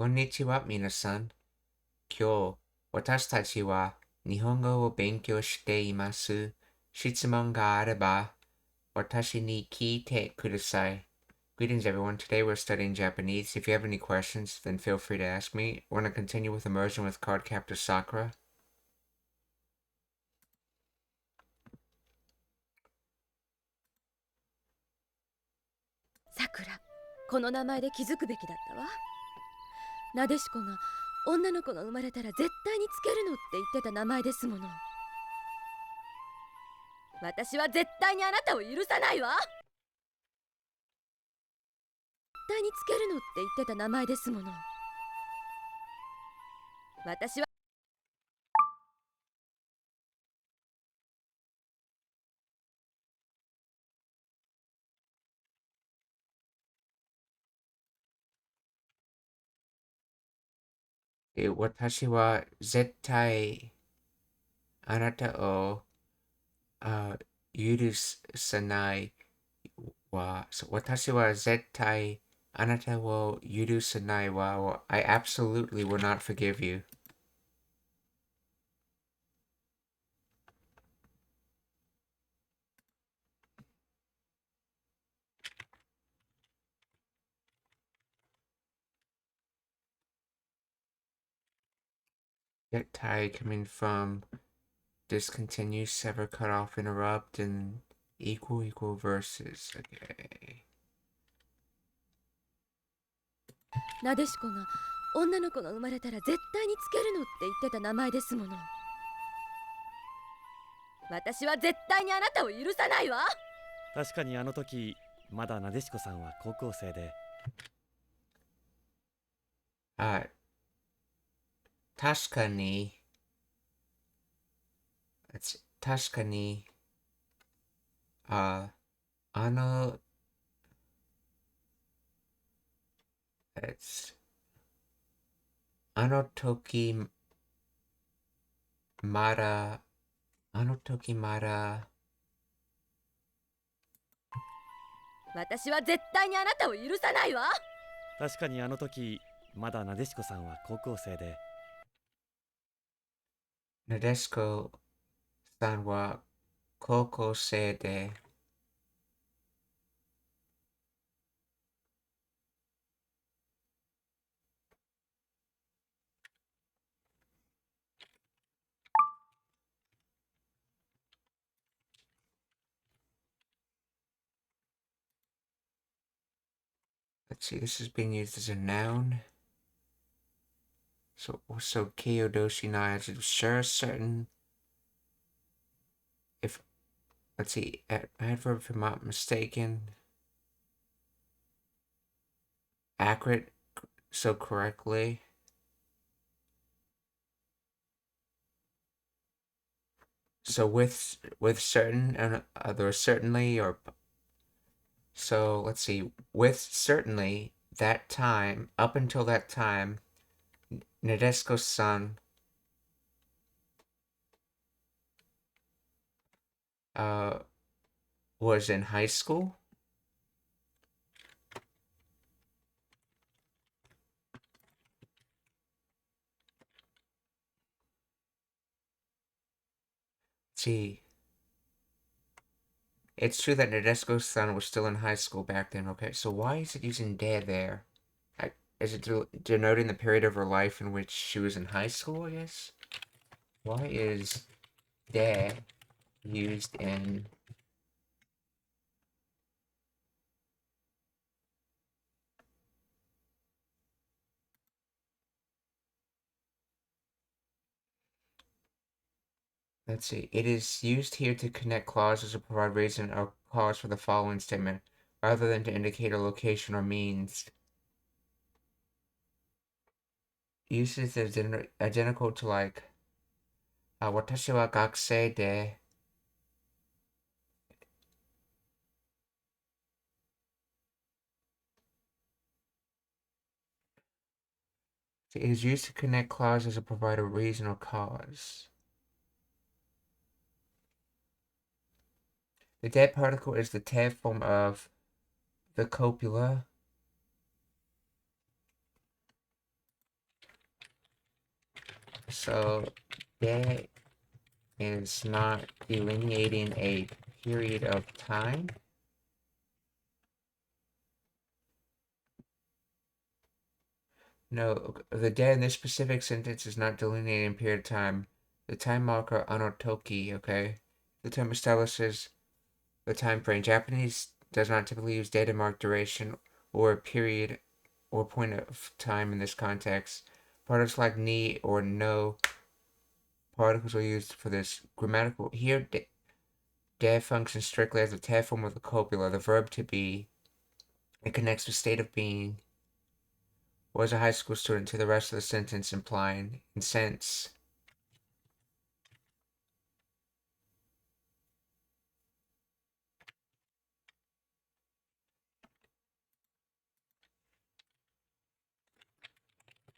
こんにちは、皆さん。今日、私たちは日本語を勉強しています。質問があれば、私に聞いてください。Greetings, everyone. Today we're studying Japanese. If you have any questions, then feel free to ask me. We're going to continue with Immersion with Card Captor Sakura. さくら、この名前で気づくべきだったわ。なでしこが女の子が生まれたら絶対につけるのって言ってた名前ですもの。私は絶対にあなたを許さないわ。絶対につけるのって言ってた名前ですもの。私は私は絶対あなたを許さないは、私は絶対あなたを許さないわ。I absolutely will not forgive you. 絶対 coming from discontinue, sever, cut off, interrupt, and equal verses. Okay. なでしこが女の子が生まれたら絶対につけるのって言ってた名前ですもの。私は絶対にあなたを許さないわ。確かにあの時まだなでしこさんは高校生で。確かに、確かに、あ、あの、あの時まだ、あの時まだ、私は絶対にあなたを許さないわ。確かにあの時まだなでしこさんは高校生で。なでしこさんは高校生で、let's see, this is being used as a noun. So Kyodoshi na to sure certain if let's see adverb if I'm not mistaken. Accurate so correctly. So with certain and other certainly or so let's see with certainly that time up until that time Nadeshiko-san uh was in high school. Let's see, it's true that Nadeshiko-san was still in high school back then. Okay, so why is it using de there? Is it denoting the period of her life in which she was in high school, I guess? Why is de used in... Let's see. It is used here to connect clauses or provide reason or cause for the following statement, rather than to indicate a location or means. Uses is identical to like, 私は学生で It is used to connect clauses or provide a reason or cause. The dead particle is the te form of the copula. So that is not delineating a period of time. No, the dead in this specific sentence is not delineating a period of time. The time marker anotoki, okay? The term establishes the time frame. Japanese does not typically use data mark duration or a period or point of time in this context. Particles like ni or no particles are used for this. Grammatical here, de functions strictly as the te form of the copula, the verb to be. It connects the state of being. Was a high school student to the rest of the sentence, implying, in sense.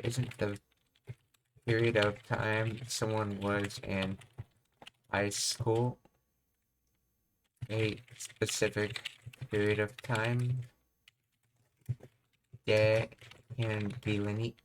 Isn't the period of time someone was in high school a specific period of time that can delineate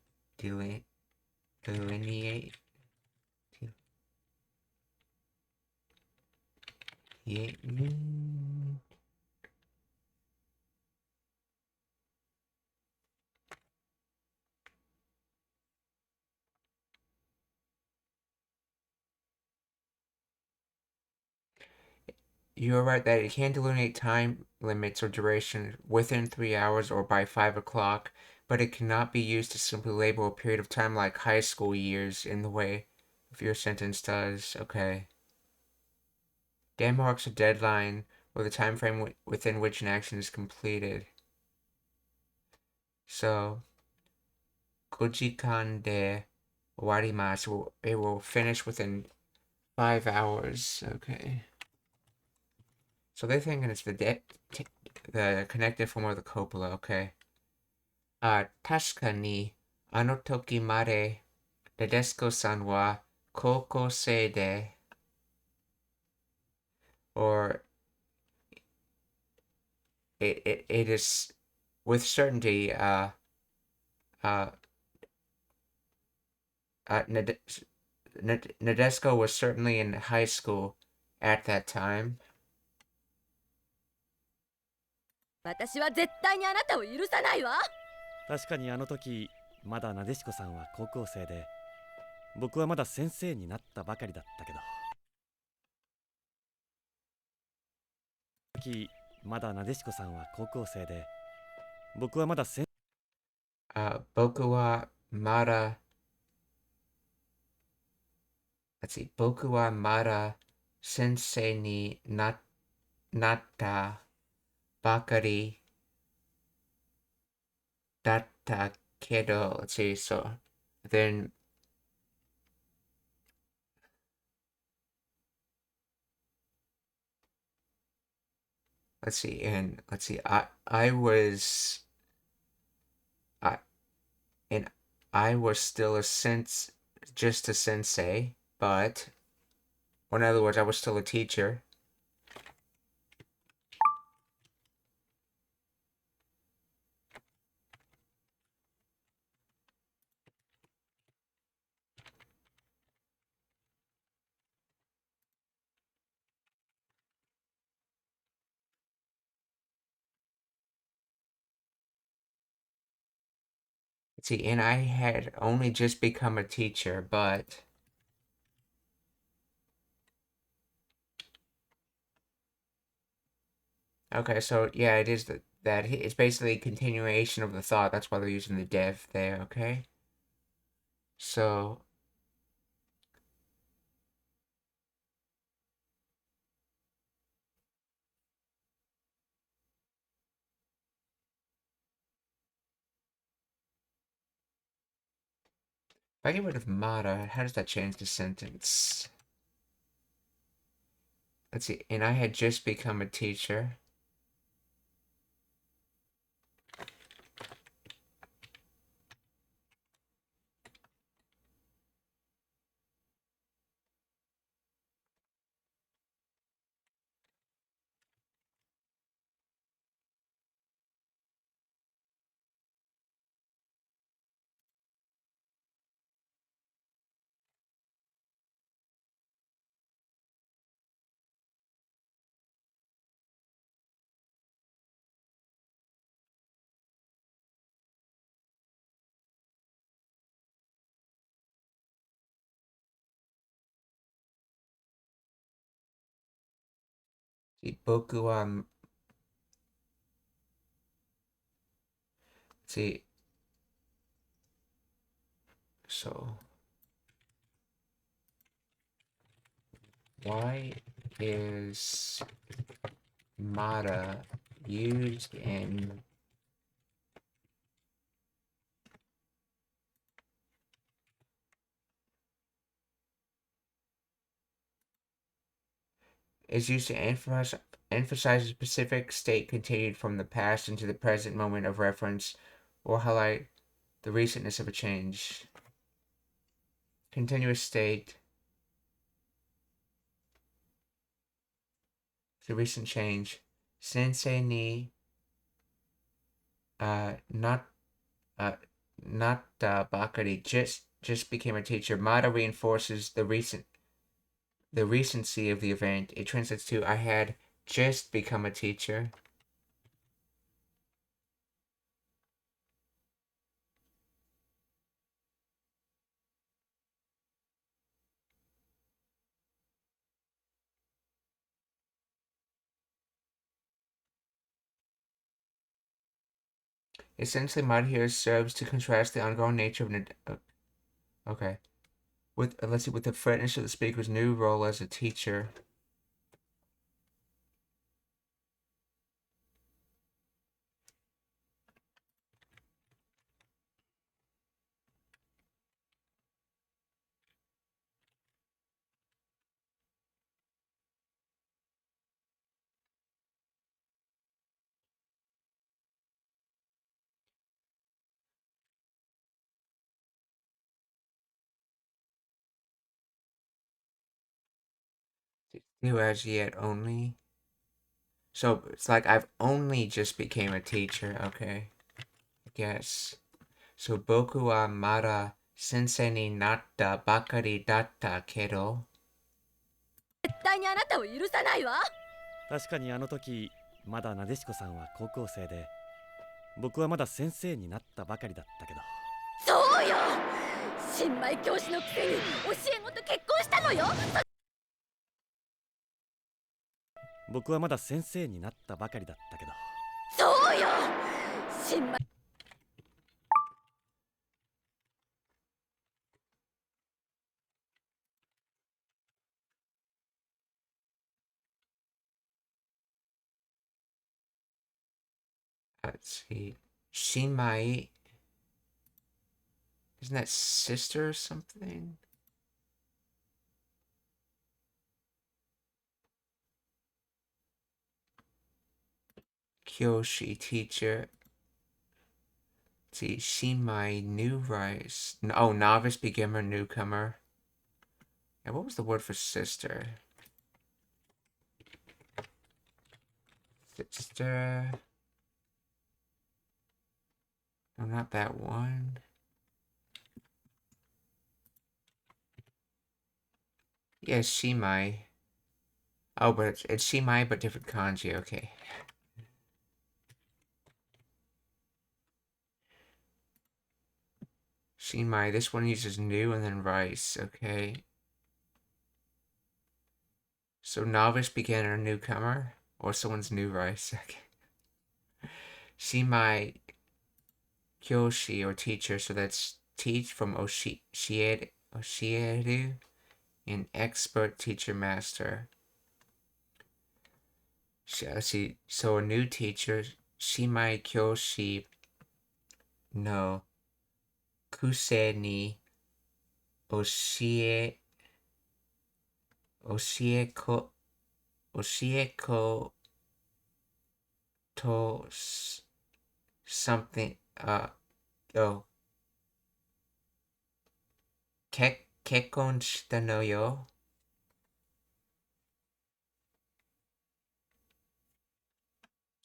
You are right that it can delineate time limits or duration within 3 hours or by 5 o'clock, but it cannot be used to simply label a period of time like high school years in the way of your sentence does. Okay. Dan marks a deadline or the time frame within which an action is completed. So, 5時間で終わります. It will finish within 5 hours. Okay. So they're thinking it's the connected form of the copula, okay. 確かに、あの時まで、レデスコさんは高校生で、or it is with certainty, Nadesco was certainly in high school at that time. 私は絶対にあなたを許さないわ。確かにあの時まだなでしこさんは高校生で、僕はまだ先生になったばかりだったけど。時まだなでしこさんは高校生で、僕はまだ僕はまだ let's see, 僕はまだ先生になったばかりだったけど, let's see, so then let's see, and let's see, I was and I was still just a sensei, but, or in other words, I was still a teacher. Let's see, and I had only just become a teacher, but okay, so yeah, it is that it's basically a continuation of the thought. That's why they're using the dev there, okay? So if I get rid of Mata, how does that change the sentence? Let's see, and I had just become a teacher. 僕は、see, so, why is Mata used in is used to emphasize a specific state continued from the past into the present moment of reference or highlight the recentness of a change. Continuous state. The recent change. Sensei ni not Bakari just became a teacher. Mata reinforces the recency of the event. It translates to I had just become a teacher. Essentially, Mata here serves to contrast the ongoing nature of an okay. With the freshness of the speaker's new role as a teacher. New as yet only. So it's like I've only just became a teacher, okay. I guess. So boku wa mada sensei ni natta bakari datta kedo. 絶対にあなたを許さないわ。確かにあの時まだなでしこさんは高校生で、僕はまだ先生になったばかりだったけど。そうよ。新米教師のくせに教え子と結婚したのよ。僕はまだ先生になったばかりだったけど。そうよ。新米 Let's see. Shinmai. Isn't that sister or something? Kyoshi teacher. Let's see. Shinmai new rise. Oh, novice, beginner, newcomer. Yeah, what was the word for sister? Sister. No, not that one. Yes, Shimai. Oh, but it's Shimai, but different kanji. Okay. Shimai. This one uses new and then rice. Okay. So novice, beginner, newcomer, or someone's new rice. Okay. Shimai Kyoshi or teacher. So that's teach from Oshieru and expert teacher master. See, so a new teacher, Shimai Kyoshi no Kusei ni Oshieko to something oh kekkon shita no yo.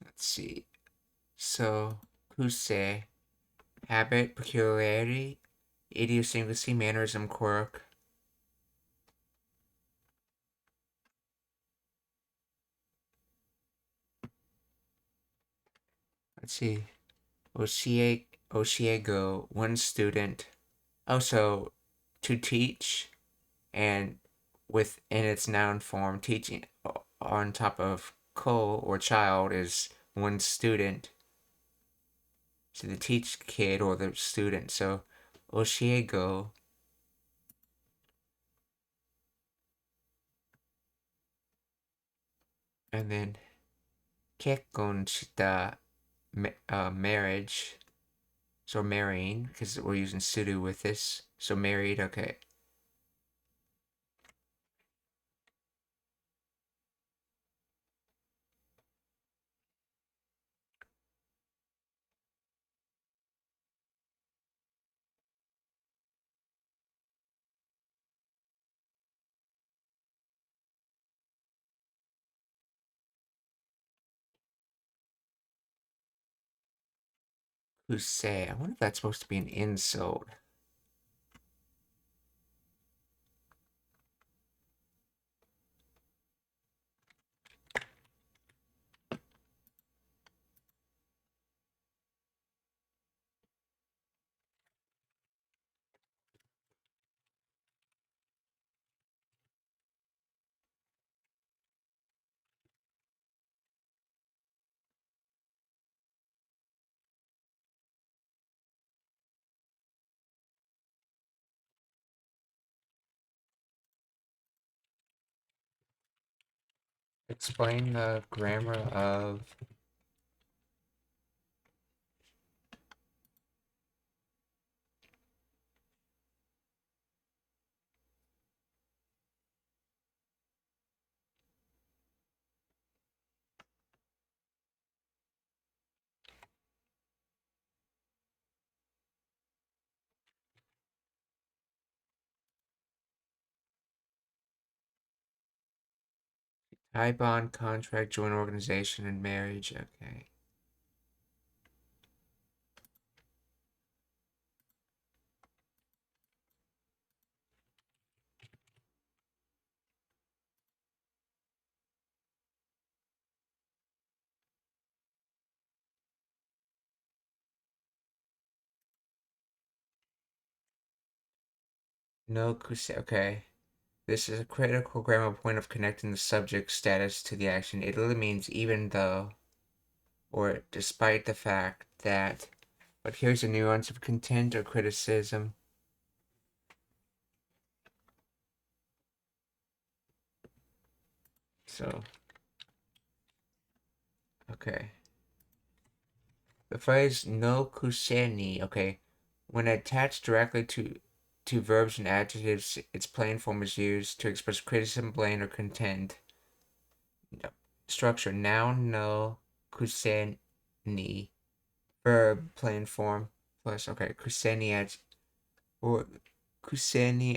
Let's see. So kusei, habit, peculiarity, idiosyncrasy, mannerism, quirk. Let's see. Oshiego, one student. Also, to teach, and within its noun form, teaching on top of ko or child is one student. So the teach kid or the student. So oshiego. And then kekkon shita, marriage. So marrying, because we're using sudo with this. So married, okay. Kusei. I wonder if that's supposed to be an insult. Explain the grammar of tie bond, contract, joint organization, and marriage. Okay. No kusei. Okay. This is a critical grammar point of connecting the subject status to the action. It literally means even though or despite the fact that. But here's a nuance of contempt or criticism. So, okay. The phrase no kuseni, okay, when attached directly to verbs and adjectives, its plain form is used to express criticism, blame, or contempt. Structure noun no kuseni, verb plain form plus kuseni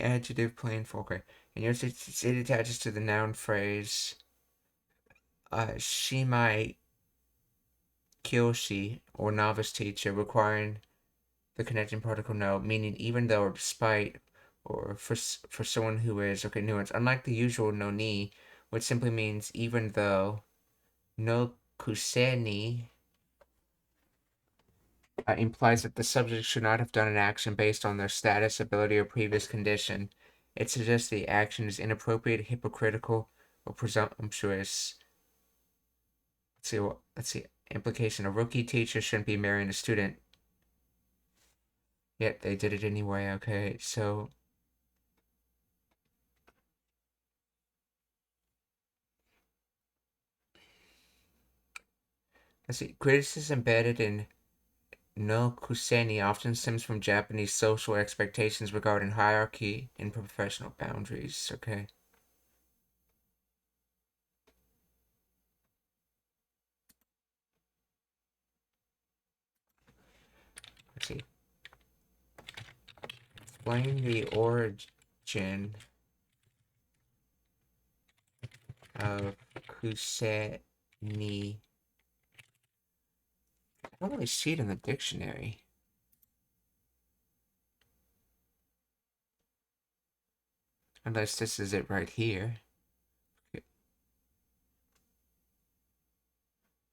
adjective plain form. Okay, and yours it attaches to the noun phrase shimai kyoshi or novice teacher, requiring the connecting particle no, meaning even though or despite or for someone who is. Okay, nuance. Unlike the usual no ni, which simply means even though, no kuseni implies that the subject should not have done an action based on their status, ability, or previous condition. It suggests the action is inappropriate, hypocritical, or presumptuous. Let's see. Implication: a rookie teacher shouldn't be marrying a student. Yet they did it anyway. Okay, so let's see. Criticism embedded in no kuseni often stems from Japanese social expectations regarding hierarchy and professional boundaries. Okay. Let's see. Explain the origin of kuseni. I don't really see it in the dictionary. Unless this is it right here. Okay.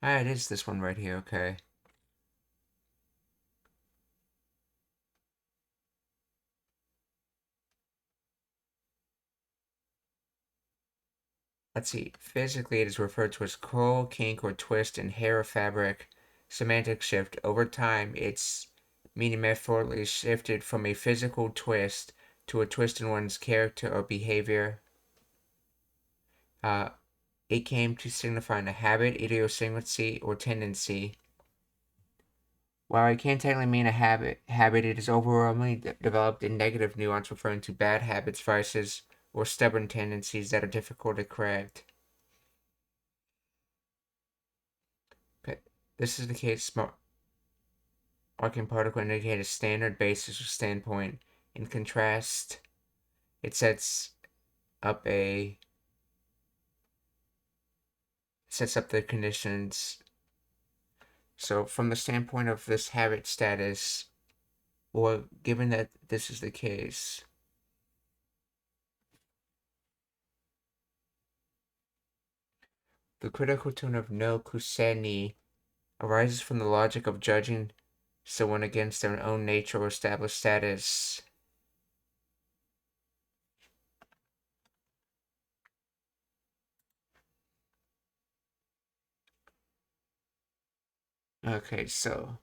Ah, it is this one right here, okay. let's see, physically it is referred to as curl, kink, or twist in hair or fabric. Semantic shift. Over time, its meaning metaphorically shifted from a physical twist to a twist in one's character or behavior. It came to signify a habit, idiosyncrasy, or tendency. While it can't technically mean a habit, it is overwhelmingly developed in negative nuance, referring to bad habits, vices, or stubborn tendencies that are difficult to correct. Okay. This is the case marking particle indicate a standard basis or standpoint. In contrast, it sets up the conditions. So from the standpoint of this habit status, or given that this is the case, the critical tone of no kuseni arises from the logic of judging someone against their own nature or established status. Okay, so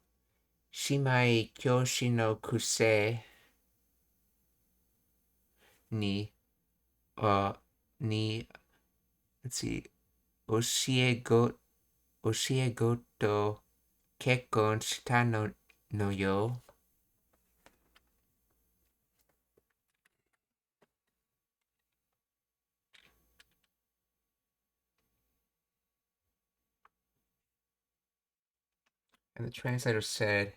Shimai Kyoshi no Kuse ni ni let's see, Oshiego to kekkon shita no yo. And the translator said,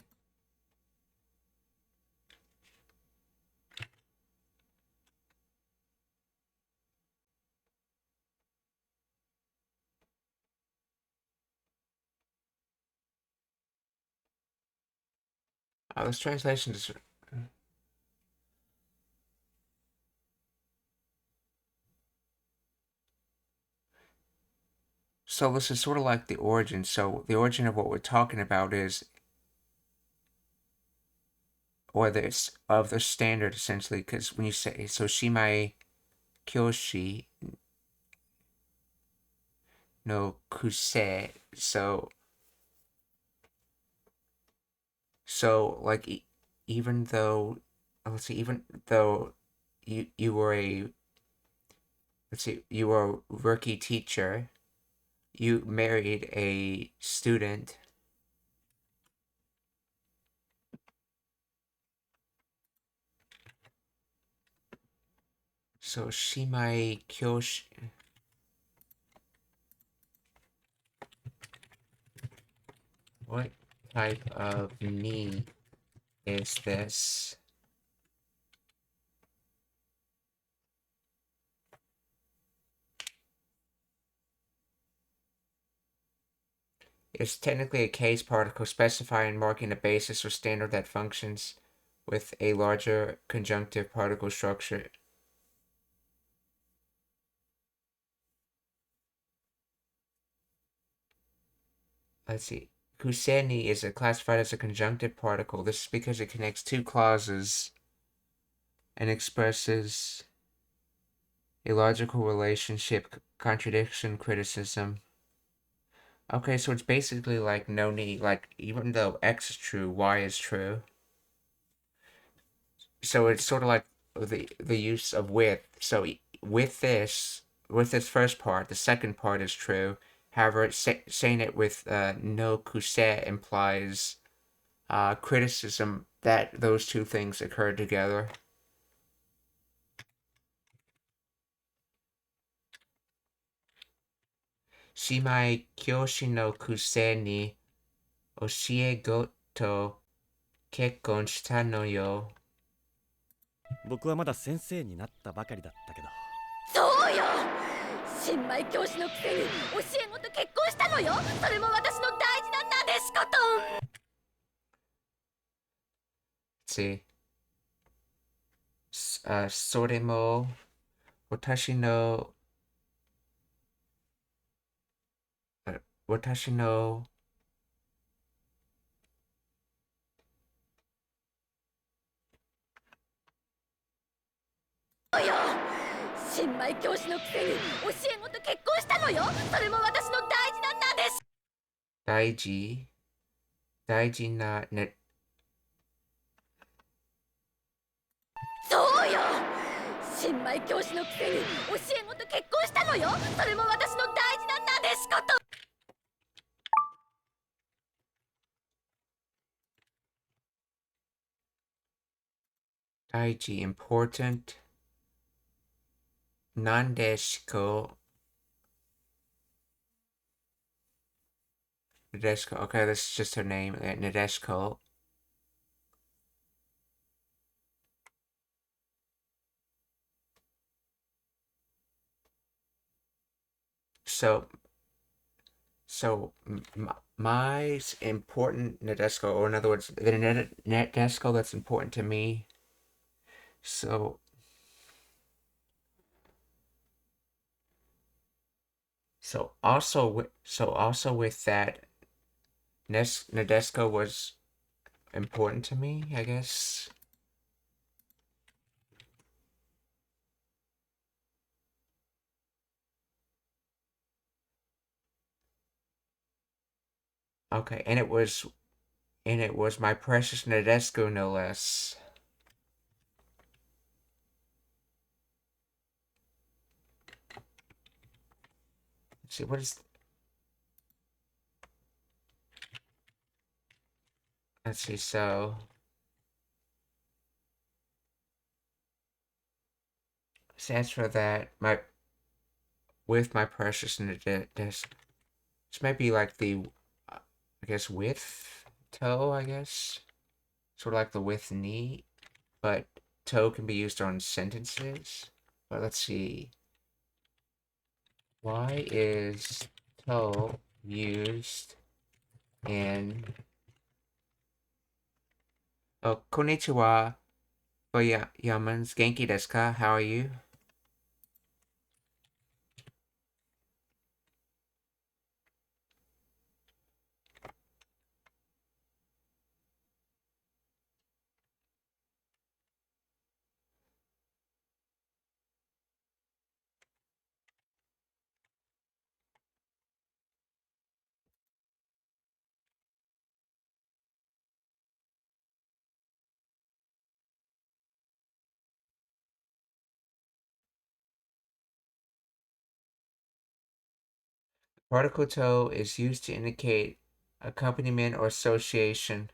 this translation is. So this is sort of like the origin. So the origin of what we're talking about is, or this of the standard essentially, because when you say so, Shimai Kyoshi no Kuse, so like even though, let's see, even though you were a, let's see, you were a rookie teacher, you married a student. So Shimai Kyoshi. What type of ni is this? It's technically a case particle specifying marking a basis or standard that functions with a larger conjunctive particle structure. Let's see. Kuseni is classified as a conjunctive particle. This is because it connects two clauses and expresses a logical relationship, contradiction, criticism. Okay, so it's basically like no need, like even though X is true, Y is true. So it's sort of like the use of with. So with this first part, the second part is true. However, saying it with no kuse implies criticism that those two things occur together. Shimai kyoshi no kuse ni oshiego to kekkon shita no yo. 僕はまだ先生になったばかりだったけど。そうよ、新米教師のくせに教え子と結婚したのよ。それも私の大事ななでしことん。See, それも私の新米米教師のくせに教え子と結婚したのよ。それも私の大事な名でし。大事なね。そうよ、新米教師のくせに教え子と結婚したのよ。それも私の大事ななでしこと。大事 important なんでしこNadeshko. Okay, this is just her name. Nadeshko. So, my important Nadeshko, or in other words, the Nadeshko that's important to me. So, also with that, Nadeshko was important to me, I guess. Okay, and it was my precious Nadeshko, no less. Let's see, what is... Let's see, so... Stands for that, with my precious Nadeshko. This might be like the, I guess, with toe, I guess? Sort of like the with knee, but toe can be used on sentences. But let's see. Why is toe used in... Oh, konnichiwa. Oh, yeah, Yamans. Genki desu ka? How are you? Particle toe is used to indicate accompaniment or association,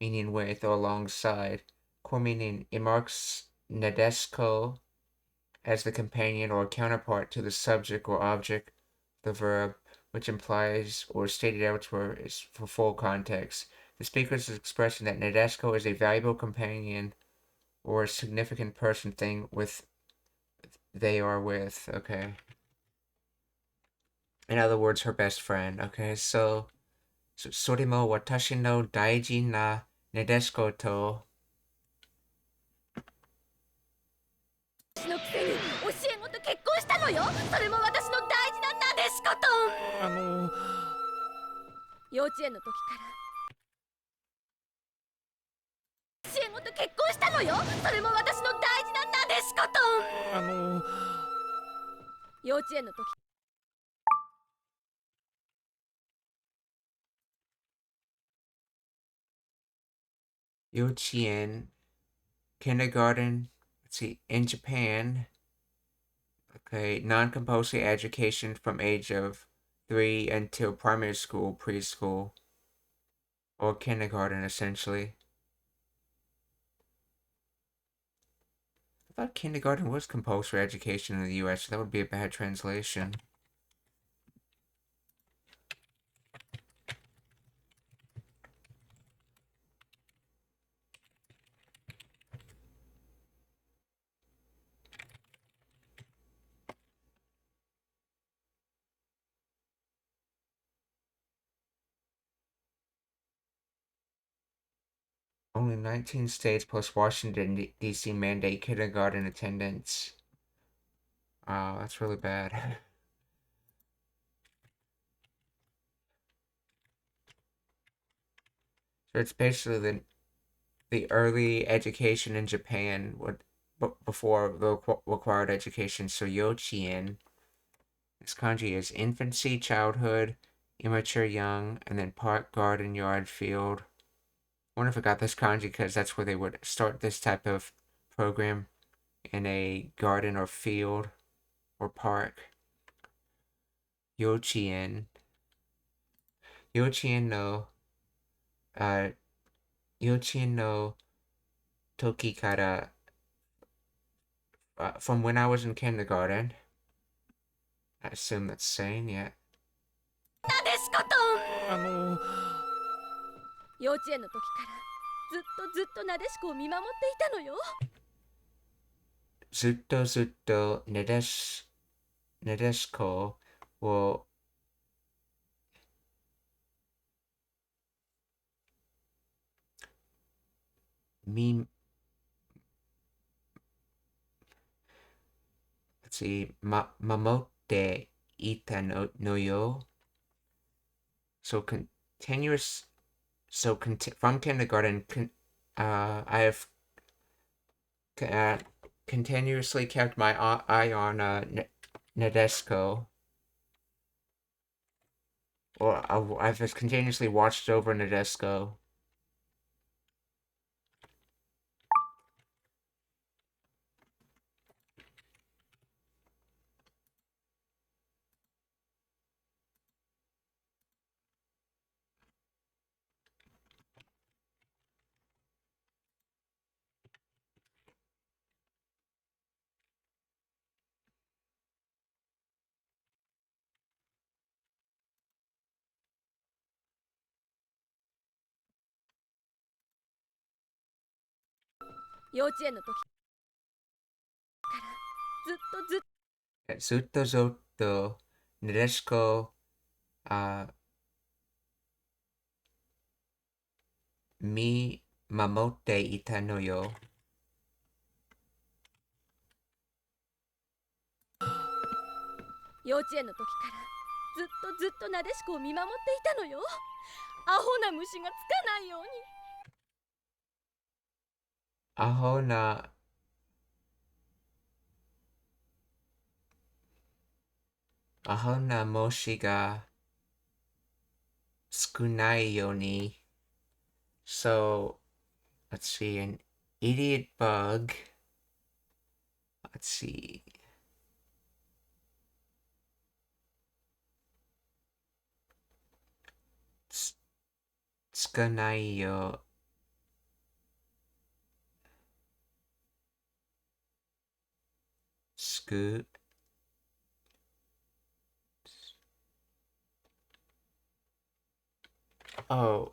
meaning with or alongside. Core meaning, it marks Nadeshko as the companion or counterpart to the subject or object, the verb, which implies or stated elsewhere is for full context. The speaker is expressing that Nadeshko is a valuable companion or a significant person, thing with they are with. Okay. In other words, her best friend. Okay, so それも私の大事なNadeshkoとのくせに教え子と結婚したのよ。それも私の大事ななでしこと。幼稚園の時から教え子と結婚したのよ。それも私の大事ななでしこと。幼稚園の時。幼稚園 kindergarten. Let's see, in Japan. Okay, non-compulsory education from age of 3 until primary school, preschool, or kindergarten, essentially. I thought kindergarten was compulsory education in the US, so that would be a bad translation. Only 19 states plus Washington, D.C. mandate kindergarten attendance. Oh, that's really bad. So it's basically the early education in Japan, what before the required education. So Yochien, this kanji is infancy, childhood, immature young, and then park, garden, yard, field. I wonder if I got this kanji because that's where they would start this type of program, in a garden or field or park. Yochien. Yochien no, Yochien no toki kara, from when I was in kindergarten. I assume that's saying, yeah. なでしこあの幼稚園の時からずっとなでしこを見守っていたのよ。ずっとなでしこをlet's see, 守っていたのよ. So continuous, so from kindergarten, I have continuously kept my eye on Nadeshko. Or I've just continuously watched over Nadeshko.幼稚園の時からずっとNadeshko見守っていたのよ. 幼稚園の時からずっとなでしこを見守っていたのよ。アホな虫がつかないように。アホな虫が少ないように. So, let's see, an idiot bug. Let's see. Skanayo. Scoot. Oh.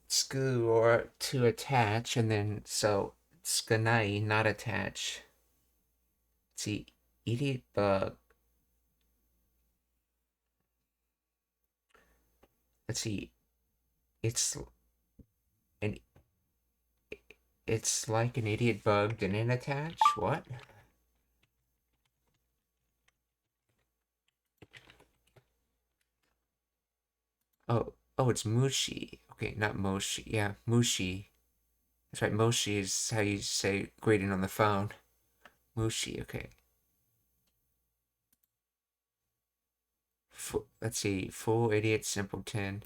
Screw or to attach, and then so skanai, not attach. Let's see, idiot bug. Let's see, it's an it's like an idiot bug didn't attach. What? Oh, it's Mushi. Okay, not Moshi. Yeah, Mushi. That's right, Moshi is how you say greeting on the phone. Mushi, okay. Let's see, full idiot simpleton.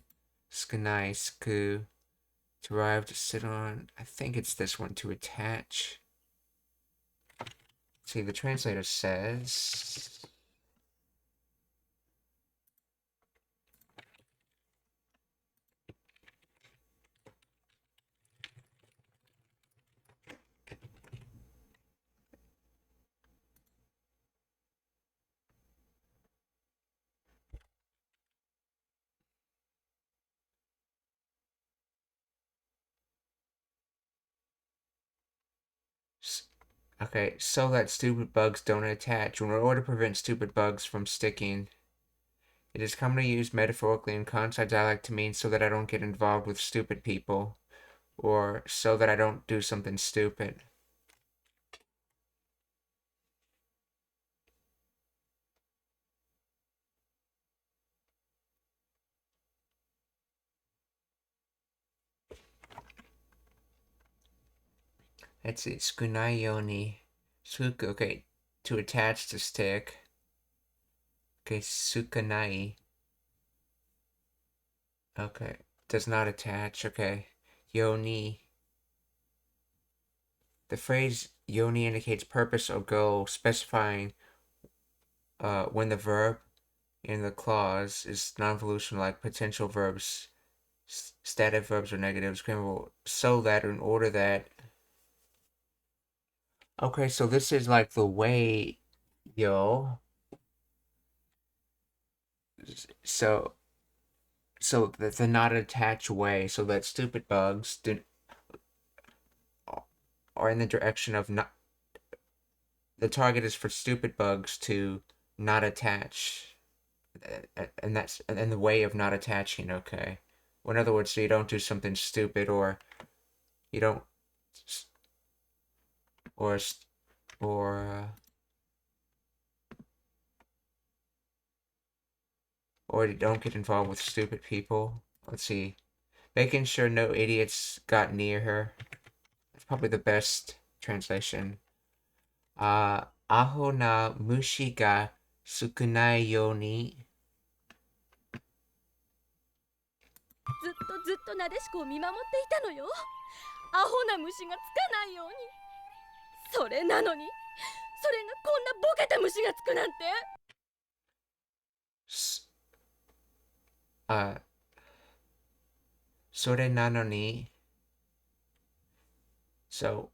Skanai, sku. Derived to sit on. I think it's this one, to attach. See, the translator says. Okay, so that stupid bugs don't attach. In order to prevent stupid bugs from sticking, it is commonly used metaphorically in Kansai dialect to mean so that I don't get involved with stupid people, or so that I don't do something stupid. Let's see. Tsukunai yoni. Okay. To attach the stick. Okay. Tsukunai. Okay. Does not attach. Okay. Yoni. The phrase yoni indicates purpose or goal, specifying when the verb in the clause is non-volutional, like potential verbs, stative verbs, or negatives, so that in order that. Okay, so this is like the way, yo. So the not attached way, so that stupid bugs are in the direction of not. The target is for stupid bugs to not attach, and that's in the way of not attaching. Okay, well, in other words, so you don't do something stupid, or you don't, or or you don't get involved with stupid people. Let's see, making sure no idiots got near her. That's probably the best translation. Aho na mushi ga sukunai yo ni. ずっとなでしこを見守っていたのよ。アホな虫がつかないように。それなのに、それがこんなボケた虫がつくなんて。それなのに. So,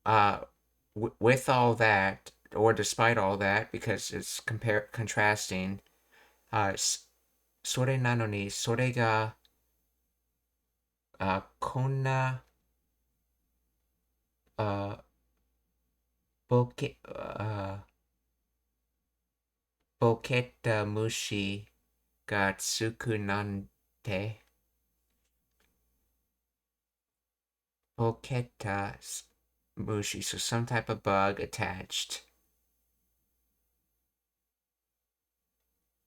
with all that, or despite all that, because it's contrasting, それなのに、それが、こんな、ボケた虫がつくなんて、ボケた虫, so some type of bug attached.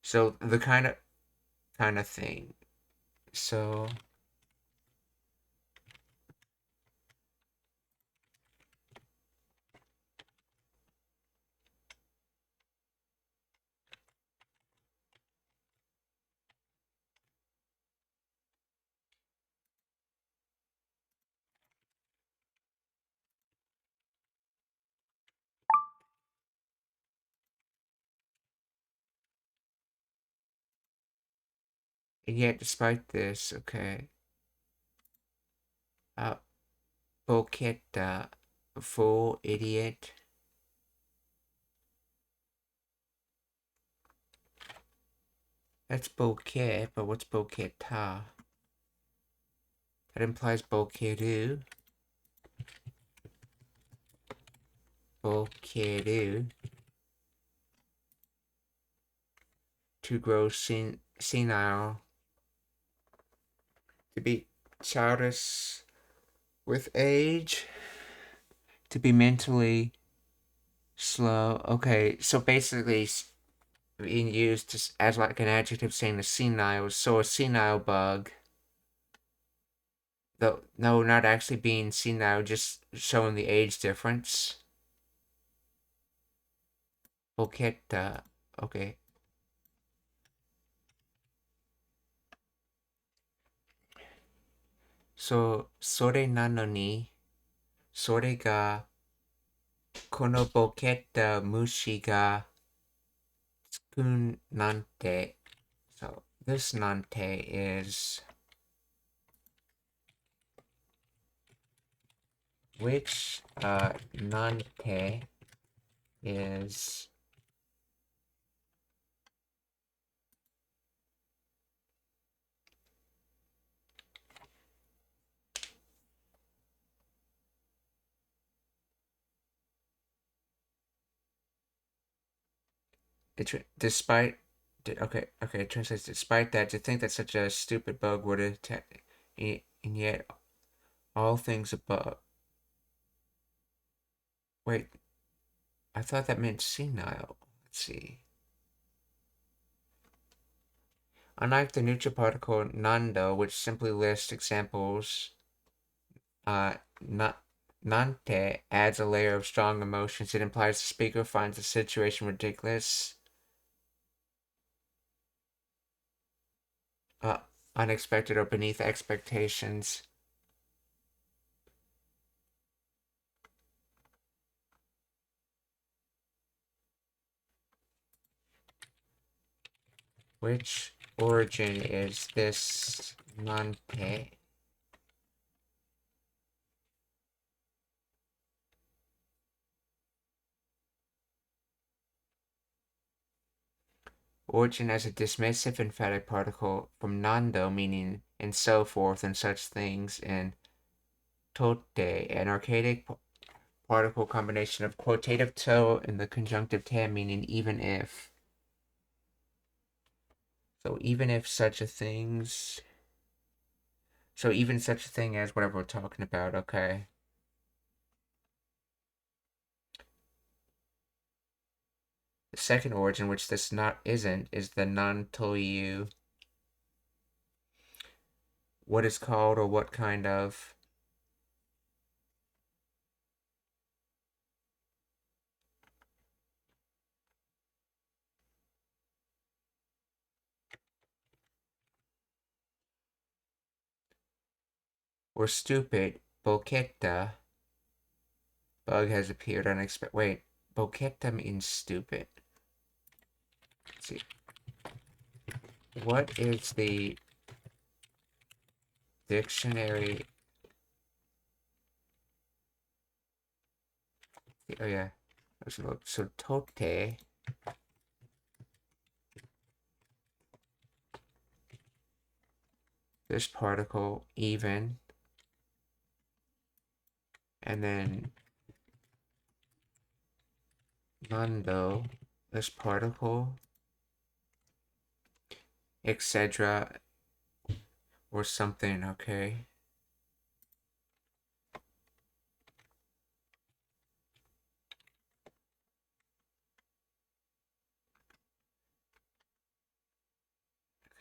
So the kind of thing. So and yet, despite this, okay. Boketta, fool, idiot. That's bouquet, but what's boketta? That implies bokeru. Bokeru. To grow senile. To be childish with age. To be mentally slow. Okay, so basically being used as like an adjective saying a senile. So a senile bug. Though, no, not actually being senile, just showing the age difference. Boketta. Okay. So, それなのに、それが、このボケた虫がつくなんて. So, this nante is, which nante is despite. Okay, it translates. Despite that, to think that such a stupid bug would attack, and yet all things above. Wait, I thought that meant senile. Let's see. Unlike the neutral particle nando, which simply lists examples, not nante adds a layer of strong emotions. It implies the speaker finds the situation ridiculous, unexpected, or beneath expectations. Which origin is this nante? Origin as a dismissive emphatic particle from nando, meaning and so forth and such things, and tote, an archaic particle combination of quotative to and the conjunctive te, meaning even if. So even if such a things. So even such a thing as whatever we're talking about, okay. The second origin, which this isn't, is the non-toyu. What is called or what kind of. Or stupid, boqueta. Bug has appeared unexpected. Wait, boqueta means stupid. Let's see. What is the dictionary? Oh yeah. So tote, this particle, even, and then nando, this particle, etc., or something, okay?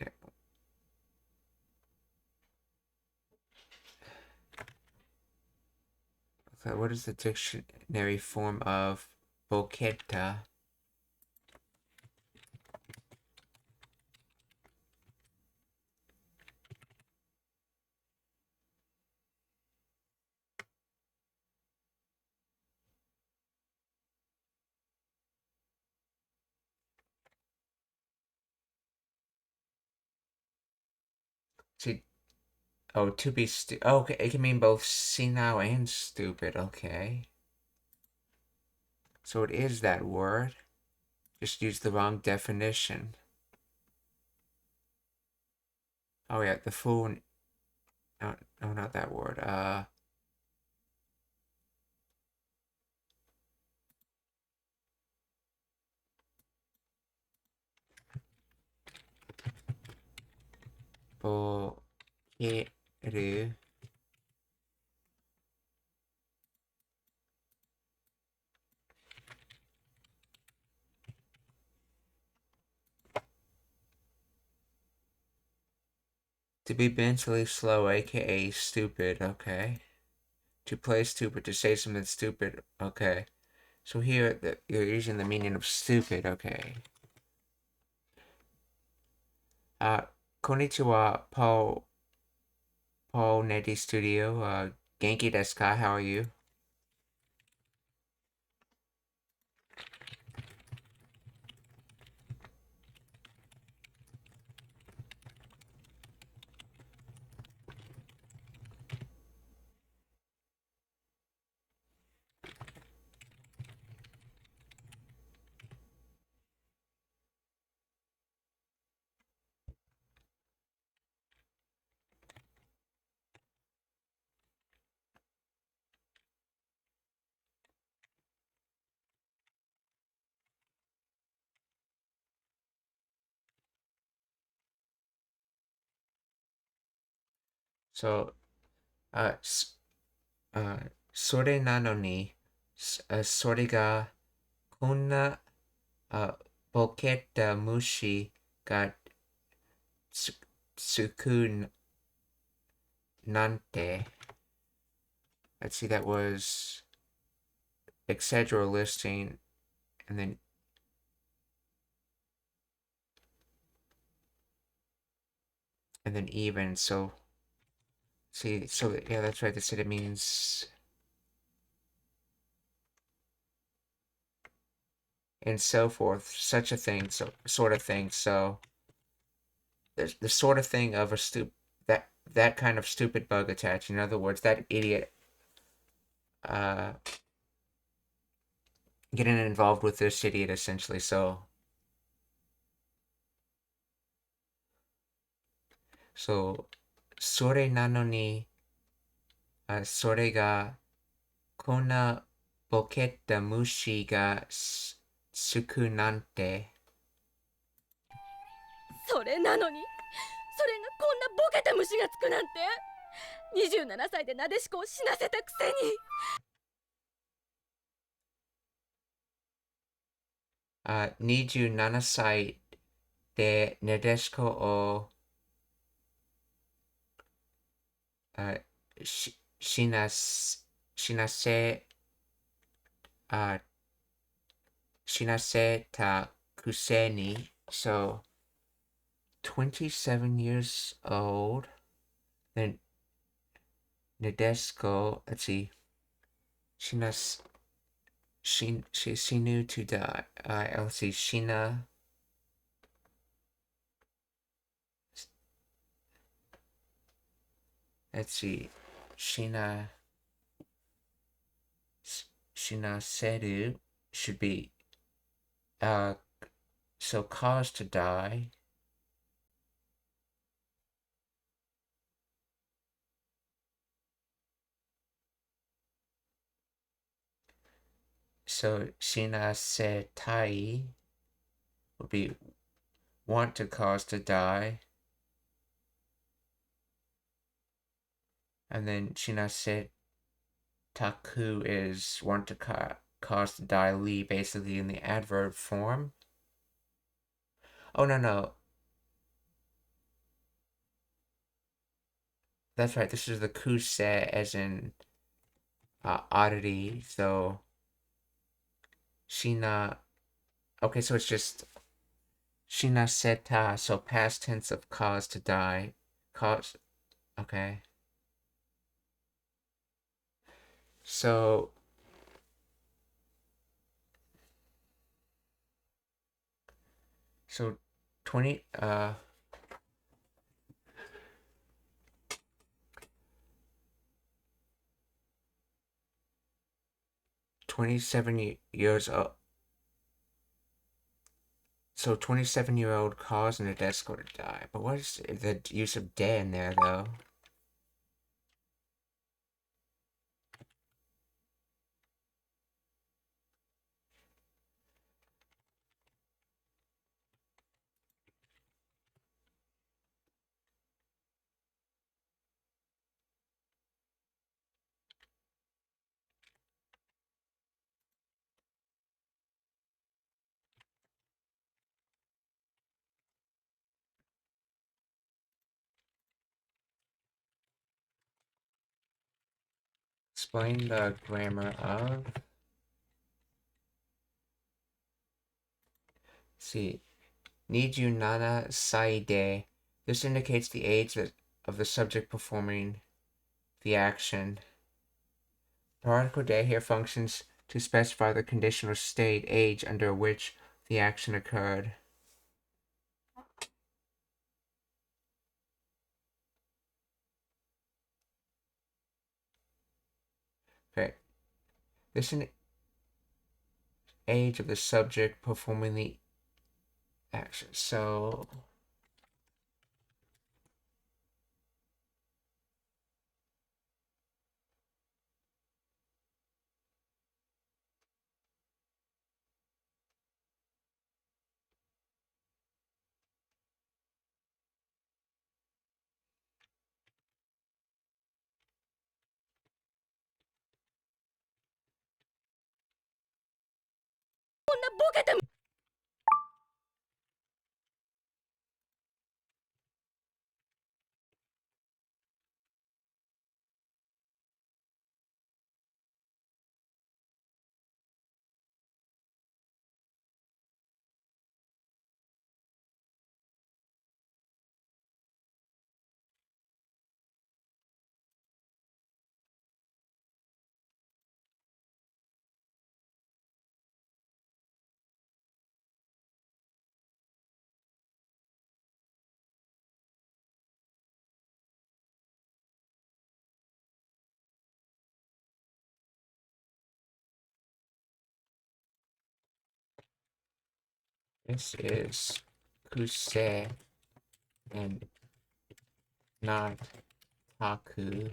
Okay. Okay, what is the dictionary form of boqueta? See, oh, to be okay, it can mean both senile and stupid, okay. So it is that word. Just use the wrong definition. Oh yeah, the full. No, not that word. Bokeru. To be mentally slow, aka stupid, okay. To play stupid, to say something stupid, okay. So here, you're using the meaning of stupid, okay. Konnichiwa, Paul Neti Studio. Genki desu ka? How are you? So, それなのに、それがこんな、ボケた虫がつくなんて、let's see, that was Excedra listing, and then even. So see, so yeah, that's right. They said it means and so forth, such a thing, so sort of thing. So the sort of thing of a that kind of stupid bug attached. In other words, that idiot uh getting involved with this idiot essentially. So sore nano ni sore ga konna boketta mushi ga suku nante. それなのにそれがこんなボケた虫がつくなんて27歳でなでしこを死なせたくせに27歳でなでしこを死なせたくせに so 27 years old then Nadeshko, let's see, she knew to die. Let's see, Shina, let's see, Shina Seru should be, so cause to die. So Shina Setai would be want to cause to die. And then Shina Setaku is want to cause to die li, basically in the adverb form. Oh, no. That's right, this is the kuse as in oddity, so Shina. Okay, so it's just Shina seta, so past tense of cause to die. Cause. Okay. So 20 27 years old. So 27-year-old caused Nadeshko to die. But what is the use of de in there, though? Explain the grammar of. See, Niju Nana Saide. This indicates the age of the subject performing the action. Particle de here functions to specify the condition or state, age, under which the action occurred. Okay. This is age of the subject performing the action. So This is Kuse and not Taku.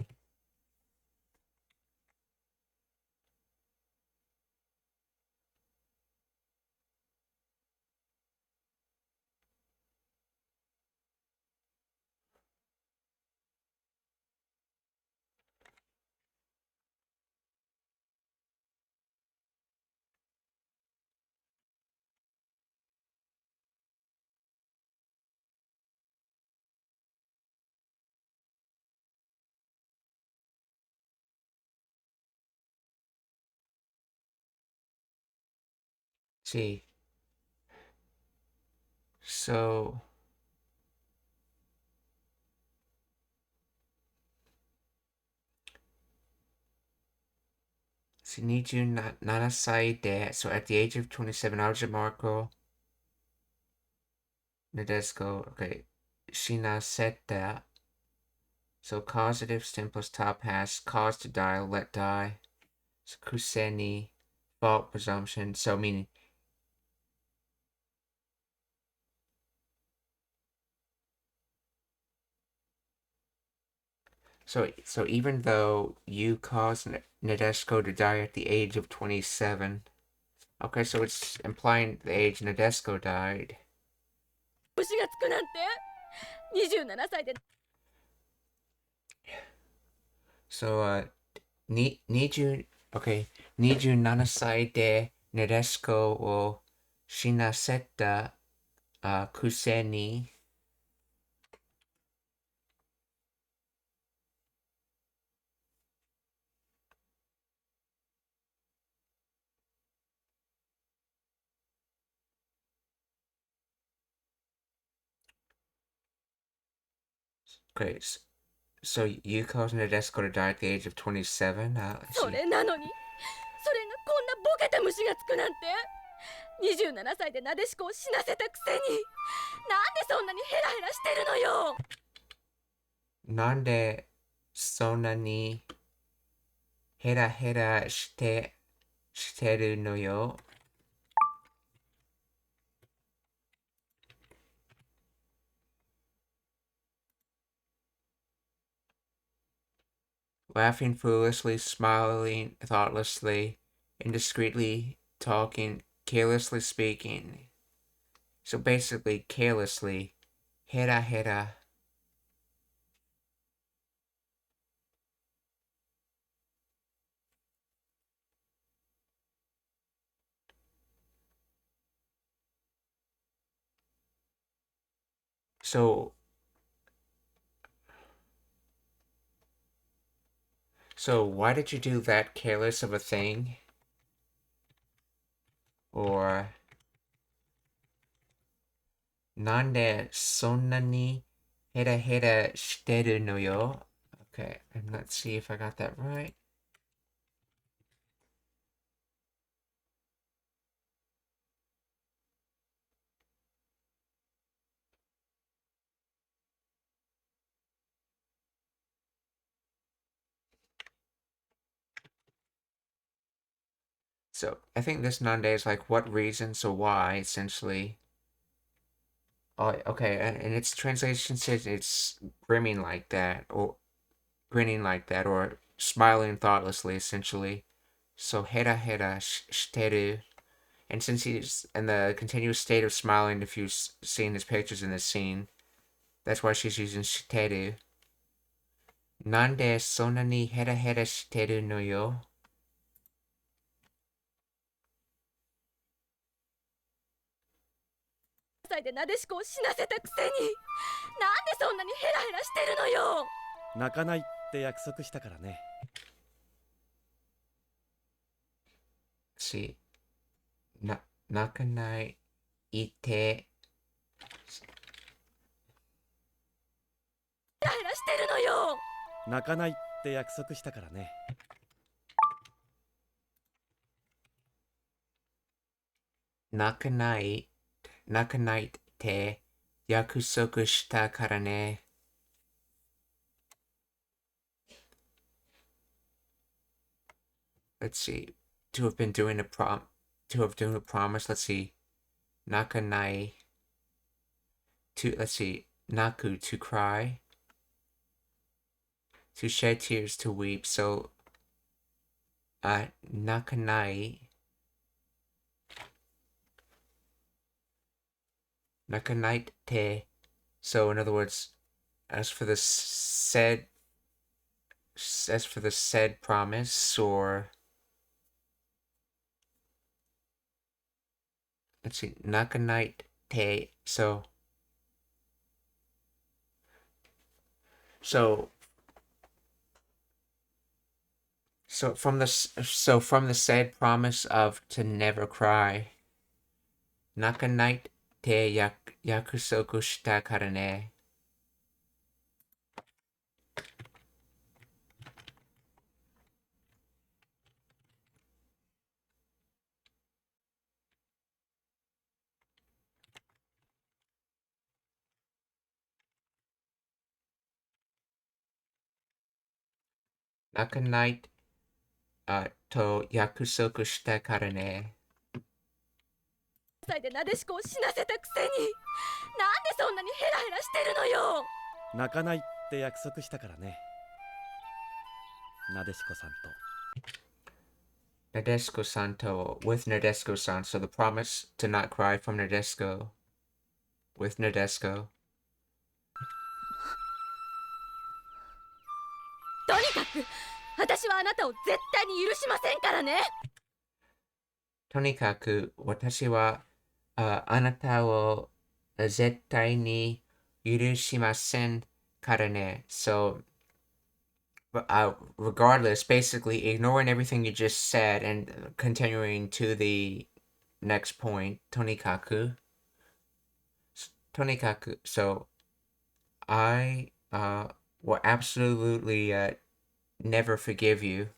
See, so Niju Nanasai de, so at the age of 27, Aoja Marco Nadesco, okay, Shina Seta, so causative simplest top has cause to die, let die, so Kuseni, fault presumption, so meaning, so even though you caused Nadesco to die at the age of 27, okay, so it's implying the age Nadesco died. 虫がつくなんて27歳で So, okay, 27歳でNadescoを死なせた、くせに、okay, so you caused Nadesco to die at the age of 27? それなのにそれがこんなボケた虫がつくなんて27歳でなでしこを死なせたくせになんでそんなにヘラヘラしてるのよなんでそんなにヘラヘラしてるのよ。Laughing foolishly, smiling thoughtlessly, indiscreetly talking, carelessly speaking. So basically, carelessly, hera hera. So why did you do that careless of a thing? Or なんでそんなにヘラヘラしてるのよ? Okay, and let's see if I got that right. So I think this nande is like what reason, so why, essentially. Oh, okay, and its translation says it's grinning like that, or smiling thoughtlessly, essentially. So hera hera shiteru. And since he's in the continuous state of smiling, if you've seen his pictures in this scene, that's why she's using shiteru. Nande sonna ni hera hera shiteru no yo? 歳でなでしこを死なせたくせになんでそんなにヘラヘラしてるのよ泣かないって約束したからね。See, 泣かないいてヘラヘラしてるのよ泣かないって約束したからね。泣かないって約束したからね。Let's see. To have done a promise. Let's see. nakanai, to, let's see, naku, to cry, to shed tears, to weep. So, nakanai, nakanai te. So, in other words, as for the said promise, or let's see, nakanai te. So from the said promise of to never cry, nakanai te yakusoku shita kara ne. Nakanai to yakusoku shita kara ne. 歳でなでしこを死なせたくせに、なんでそんなにヘラヘラしてるのよ。泣かないって約束したからね、なでしこさんと。Nadeshiko-san to, with Nadeshiko-san. So the promise to not cry from Nadeshiko, with Nadeshiko. とにかく私はあなたを絶対に許しませんからね。とにかく私はあなたを絶対に許しませんからね。So, regardless, basically ignoring everything you just said and continuing to the next point, とにかく. So, I will absolutely never forgive you.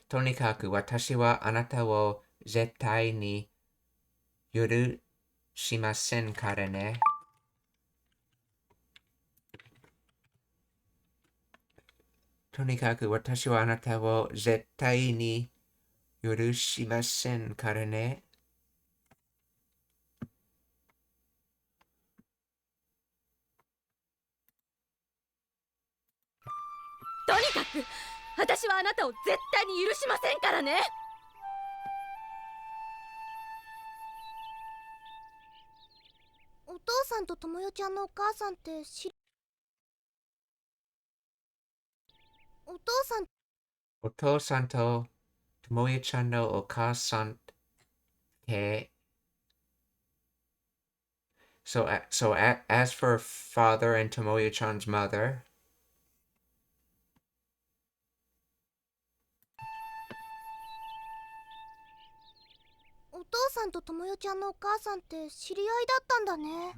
とにかく私はあなたを絶対に許しませんからね。とにかく私はあなたを絶対に許しませんからね。とにかく私はあなたを絶対に許しませんからね。お父さんとともよちゃんのお母さんってお父さんとともよちゃんのお母さんって as for father and Tomoyo-chan's mother, お父さんとともよちゃんのお母さんって知り合いだったんだね。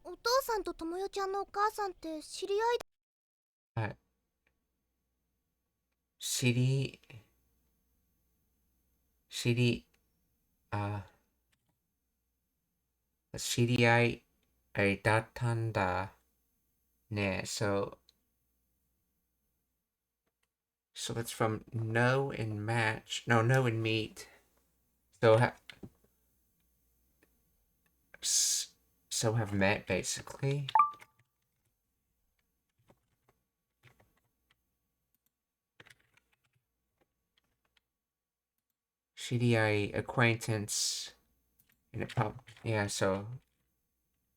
お父さんとともよちゃんのお母さんって知り合い知り合いだったんだね。So it's from know and match. No, know and meet. So have met basically. 知り合い acquaintance in a pub. Yeah, so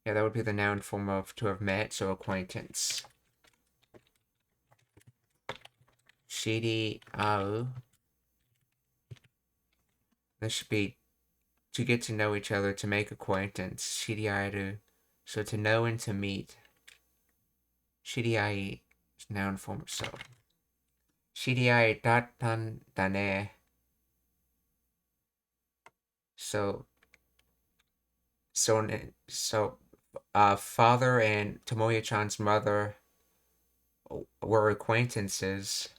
yeah, that would be the noun form of to have met, so acquaintance. 知り合う. This should be to get to know each other, to make acquaintance. 知り合える. So to know and to meet. 知り合い is noun form, so. 知り合いだったんだね. So father and Tomoyo-chan's mother were acquaintances.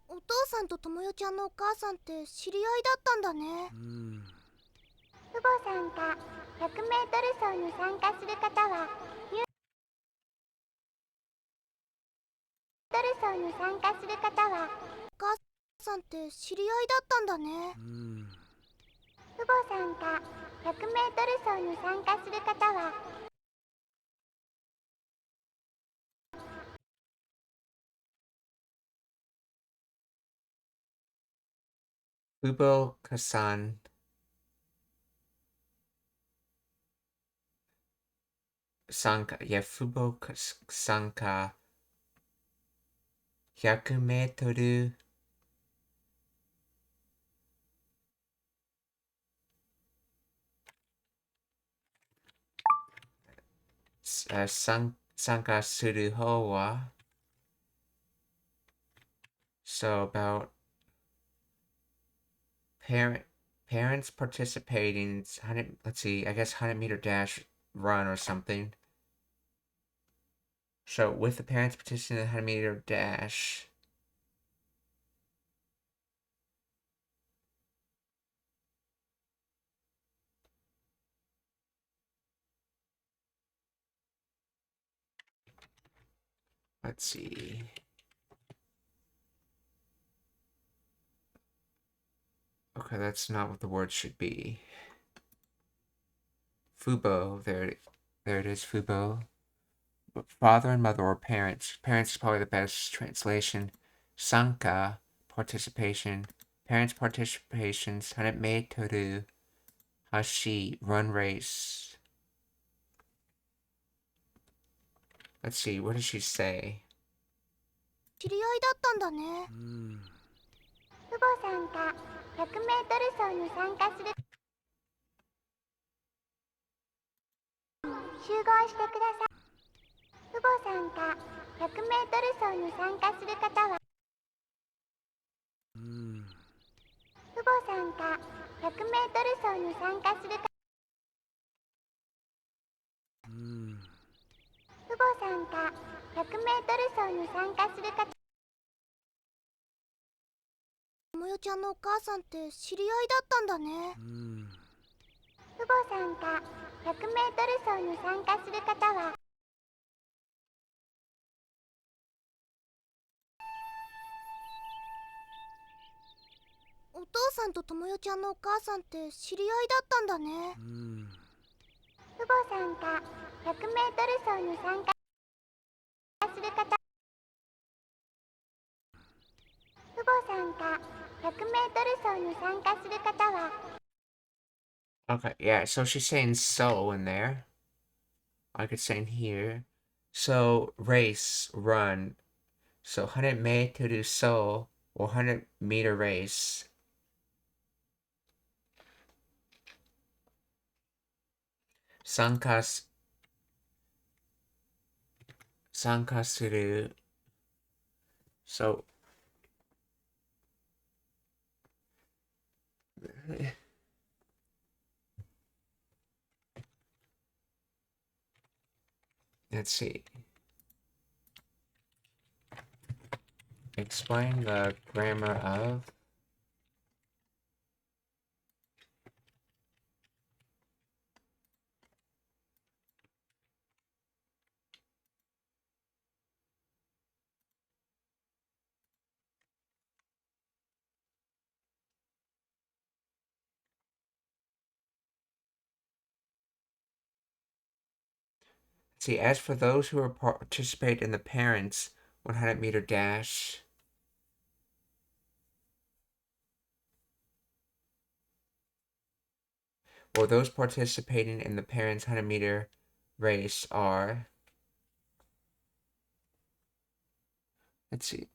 お父さんとともよちゃんのお母さんって知り合いだったんだね。父母さんが走に参加する方は走に参加する方はお母さんって知り合いだったんだね。父母参加 100m 走に参加する方はFubo-san Sanka, yeah, Fubo-sanka 100メートル参加する方は So about parents participating 100, let's see, I guess 100-meter dash run or something. So with the parents participating in the 100-meter dash, let's see. Okay, that's not what the word should be. Fubo, there it is, Fubo. Father and mother or parents. Parents is probably the best translation. Sanka, participation. Parents' participations. 100 meter hashi, run race. Let's see, what does she say? 知り合いだったんだね。父母参加 100m 走に参加する集合してください。父母参加 100m 走に参加する方は父母参加 100m 走に参加する方父母参加 100m 走に参加する方ともよちゃんのお母さんって知り合いだったんだね。父母参加 100m 走に参加する方はお父さんとともよちゃんのお母さんって知り合いだったんだね。父母参加 100m 走に参加する方父母参加 100m 走に参加する方は Okay, yeah, so she's saying so in there. I could say in here. So, race, run. So, 100 meter so, or 100-meter race. Sanka suru. So, let's see. Explain the grammar of. See, as for those who participate in the parents' 100-meter dash, or those participating in the parents' 100-meter race are, let's see,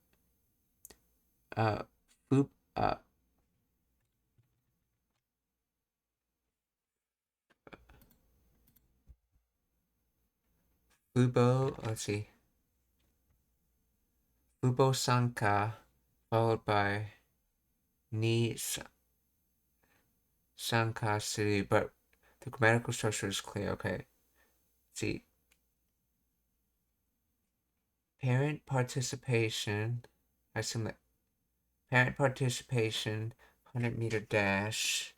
let's see, Fubo Sanka, followed by Ni Sanka Suru, but the grammatical structure is clear, okay. Let's see. Parent participation, I assume that parent participation, 100-meter dash.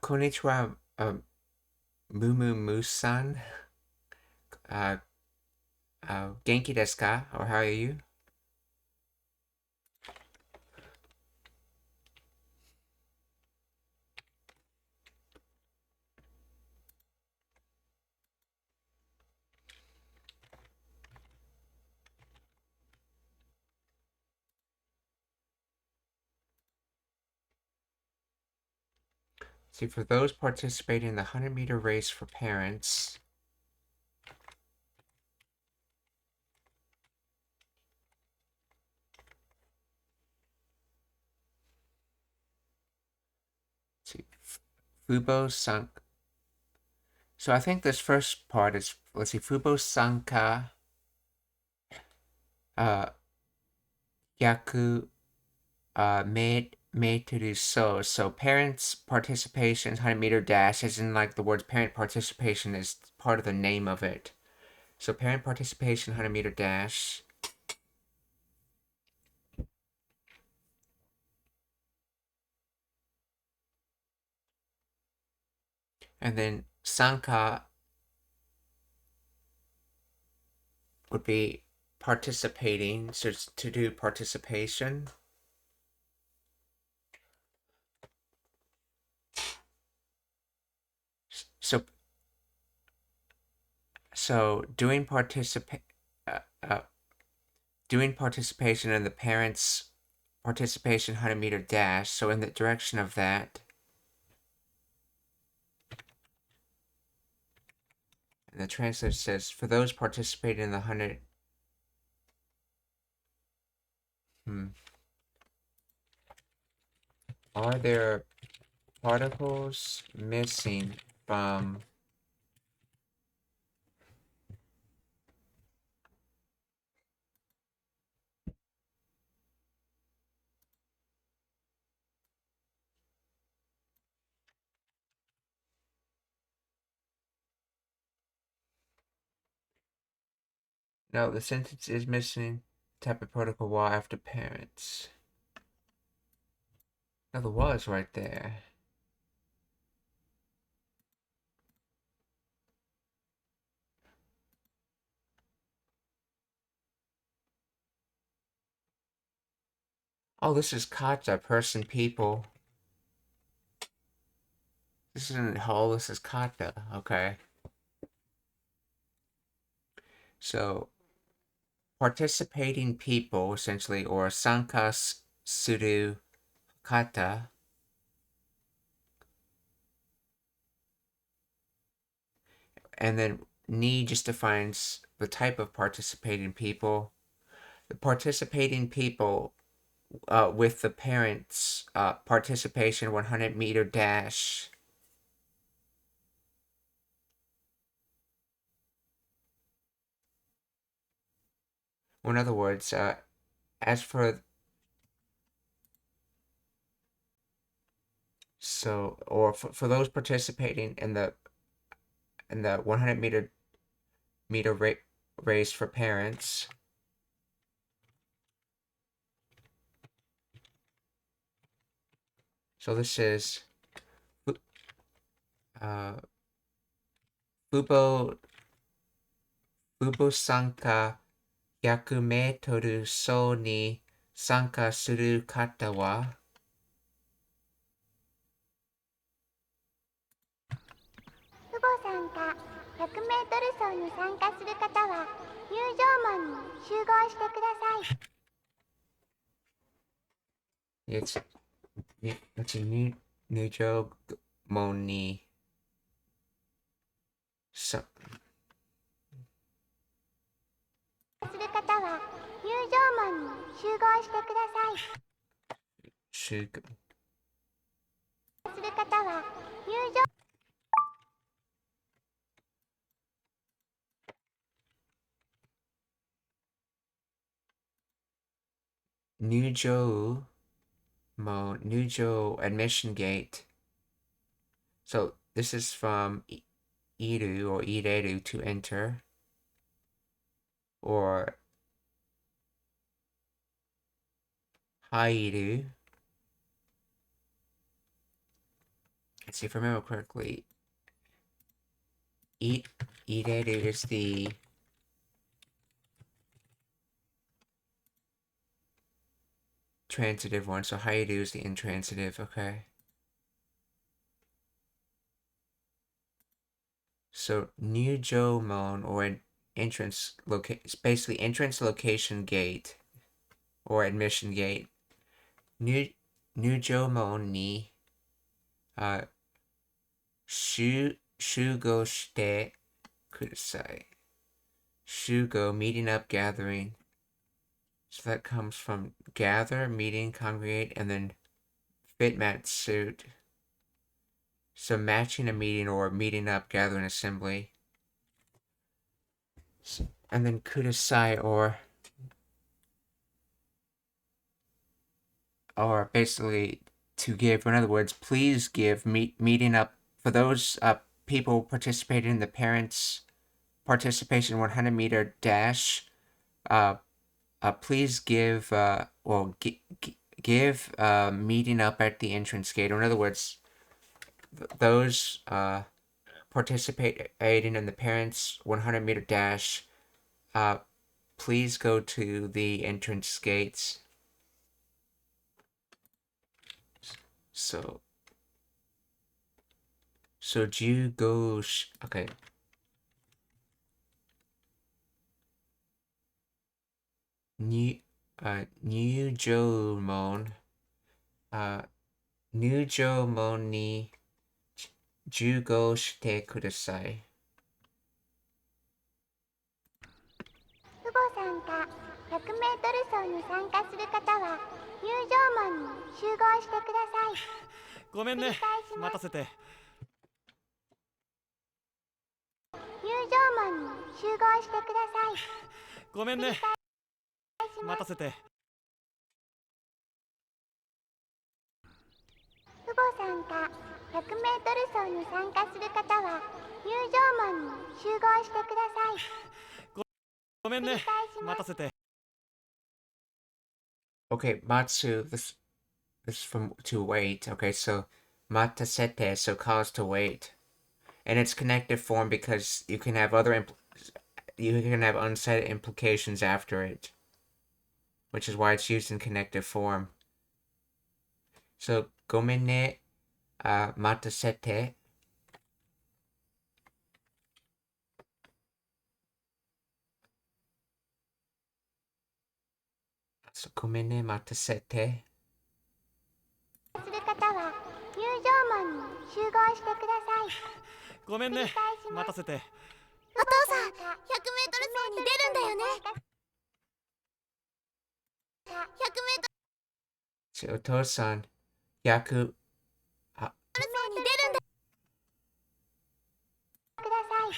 Konnichiwa, Mumu Musan. Genki desu ka? Or how are you? See, for those participating in the 100-meter race for parents, see, Fubo Sank. So I think this first part is, let's see, Fubo Sanka Yaku made to do so parents participation 100-meter dash is in like the words parent participation is part of the name of it. So parent participation 100-meter dash. And then Sanka would be participating, so it's to do participation. So doing participation in the parents' participation 100-meter dash. So in the direction of that. And the translator says, for those participating in the 100. Are there particles missing from No, the sentence is missing. Type of particle wall after parents. No, the wall is right there. Oh, this is kata, person, people. This isn't whole, this is kata. Okay. So, participating people, essentially, or sanka suru kata. And then ni just defines the type of participating people. The participating people with the parents' participation 100-meter dash. Or in other words, as for so, or for those participating in the 100-meter race for parents. So this is Fubo Sanka 100メートル走に参加する方は父母参加 100m 走に参加する方は入場門に集合してください。入場門にする方は入場門に集合してください。する方は入場入場 admission gate. So this is from iru or ireru to enter, or hairu let's see if I remember correctly. Ireru is the transitive one, so Hairu is the intransitive, okay. So Nujomon, or an entrance it's basically entrance location gate or admission gate. Nujomon ni shugo shite kudasai. Shugo, meeting up, gathering. So that comes from gather, meeting, congregate, and then fit, match, suit. So matching a meeting or meeting up, gathering, assembly. And then kudasai, or basically to give. In other words, please give, meeting up. For those people participating in the parents' participation 100-meter dash, please give, give meeting up at the entrance gate. Or in other words, those participating in the parents' 100-meter dash, please go to the entrance gates. So Jugo, okay. Nujomon ni jugo shite kudasai. 父母参加 100m 走に参加する方は入場門に集合してください。ごめんね、待たせて。入場門に集合してください。ごめんね、待たせて。父母参加 100m 走に参加する方は入場門に集合してください。ごめんね、待たせて。Okay, Matsu, this from to wait. Okay, so matasete, so cause to wait. And it's connective form because you can have you can have unsaid implications after it, which is why it's used in connective form. So gomenne matasete. So gomenne matasete. する方は入場門に集合してください。ごめんね、待たせて。お父さん、100m 走に出るんだよね。100m お父さん、100走に出るんだください。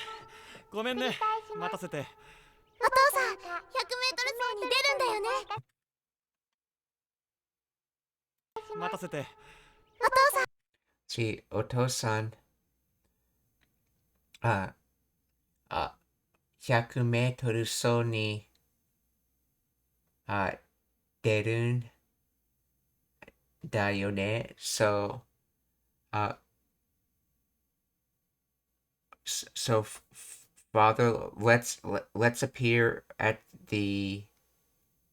ごめんね、待たせて。お父さん、100m 走に出るんだよね。待たせて。お父さん。お父さん、100m 走に出るんだよね。So Father, let's appear at the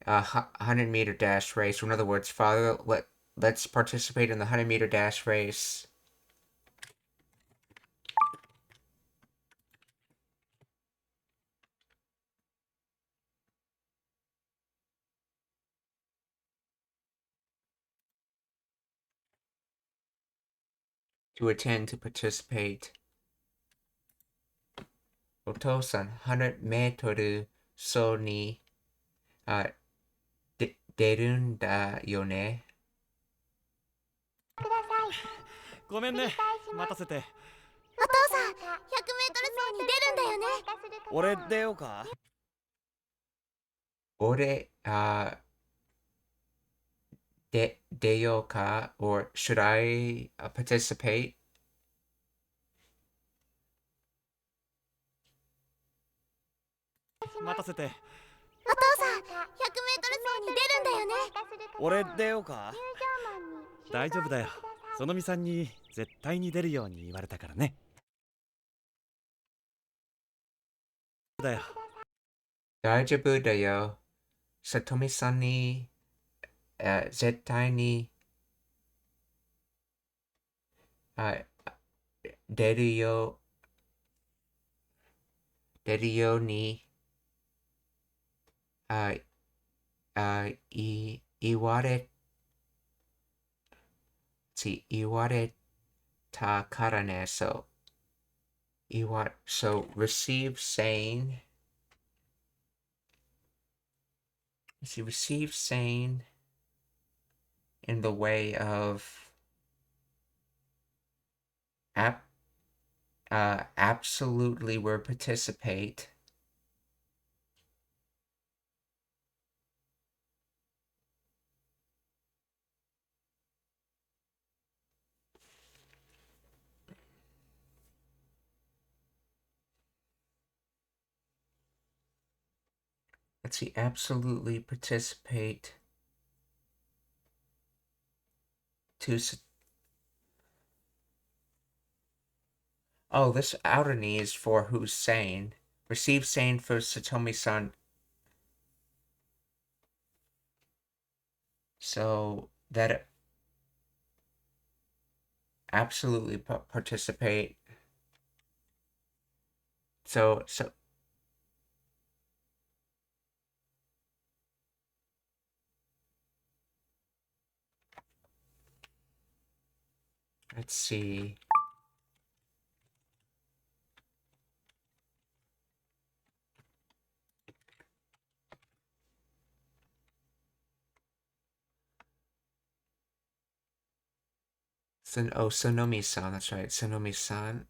100-meter dash race. In other words, Father, let's participate in the 100-meter dash race. To attend, to participate. お父さん、100m 走に出るんだよね。ごめんね、待たせて。お父さん、100m 走に出るんだよね。俺出ようか。俺、出ようか or should I participate? 待たせて。お父さん、100m 走に出るんだよね。俺出ようか。大丈夫だよ。そのみさんに絶対に出るように言われたからね。だよ。大丈夫だよ。さとみさんに、絶対に、出るよ、出るように、あ、言われ、言われたからね。So, so receive saying, receive saying in the way of absolutely will participate. Let's see, absolutely participate to. Oh, this outer knee is for who's sane. Receive sane for Satomi-san. So that absolutely participate. So let's see. Sonomi-san, that's right, Sonomi-san.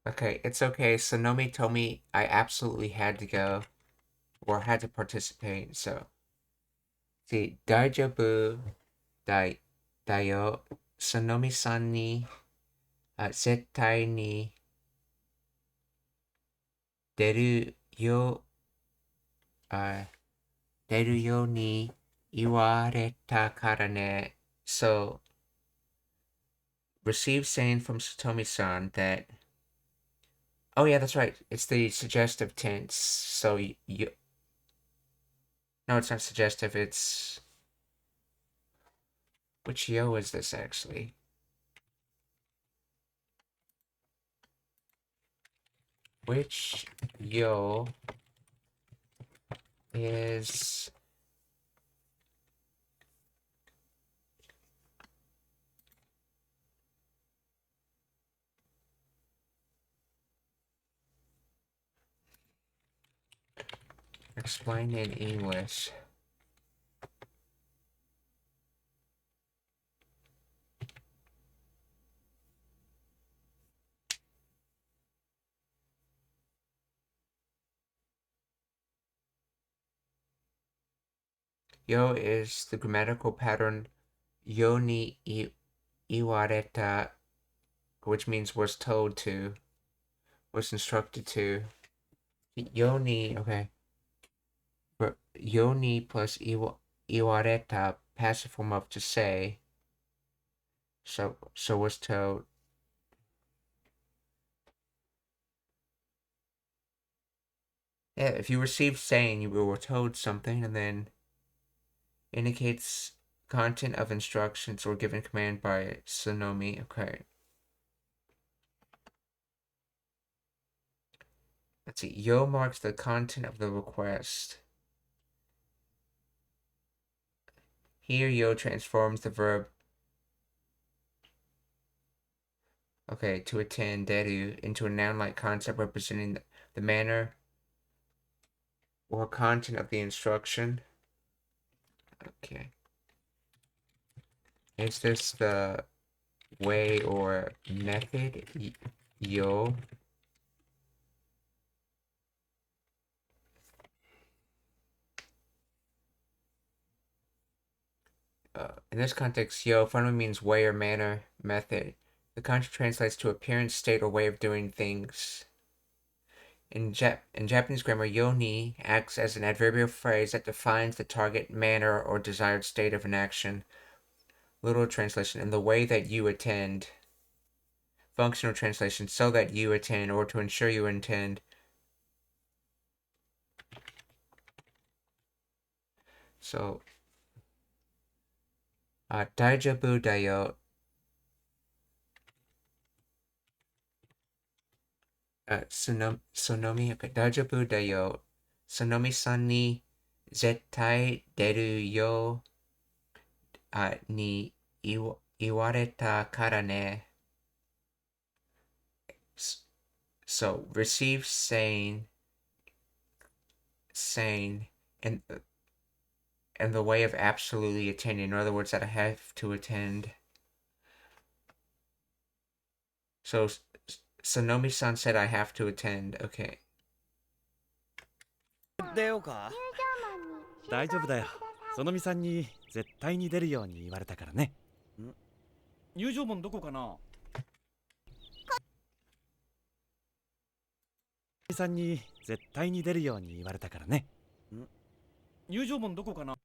Okay, it's okay. Sonomi told me I absolutely had to go or had to participate. So, see, daijoubu da yo. Sonomi-san ni zettai ni deru yo deru yo ni iwareta kara ne. So, receive saying from Satomi-san that. Oh yeah, that's right. It's the suggestive tense. So you. No, it's not suggestive. It's. Which yo is this actually? Which yo is explained in English? Yo is the grammatical pattern yo ni iwareta, which means was told to, was instructed to. Yo ni, okay. But yo ni plus iwareta, passive form of to say. So was told. Yeah, if you received saying, you were told something, and then indicates content of instructions or given command by Sonomi. Okay. Let's see. Yo marks the content of the request. Here, yo transforms the verb. Okay, to attend, deru, into a noun-like concept representing the manner or content of the instruction. Okay. Is this the way or method? Yo. in this context, yo finally means way or manner, method. The kanji translates to appearance, state, or way of doing things. In Japanese grammar, yo-ni acts as an adverbial phrase that defines the target, manner, or desired state of an action. Literal translation, in the way that you attend. Functional translation, so that you attend, or to ensure you intend. So, 大丈夫だよ。okay, 大丈夫だよ。そのみさんに絶対出るよ。に言われたからね。So, receive saying, and the way of absolutely attending. In other words, that I have to attend. So, Sonomi-san said I have to attend. Okay. 出ようか。大丈夫だよ。そのみさんに絶対に出るように言われたからね。入場門どこかな。さんに絶対に出るように言われたからね。入場門どこかな。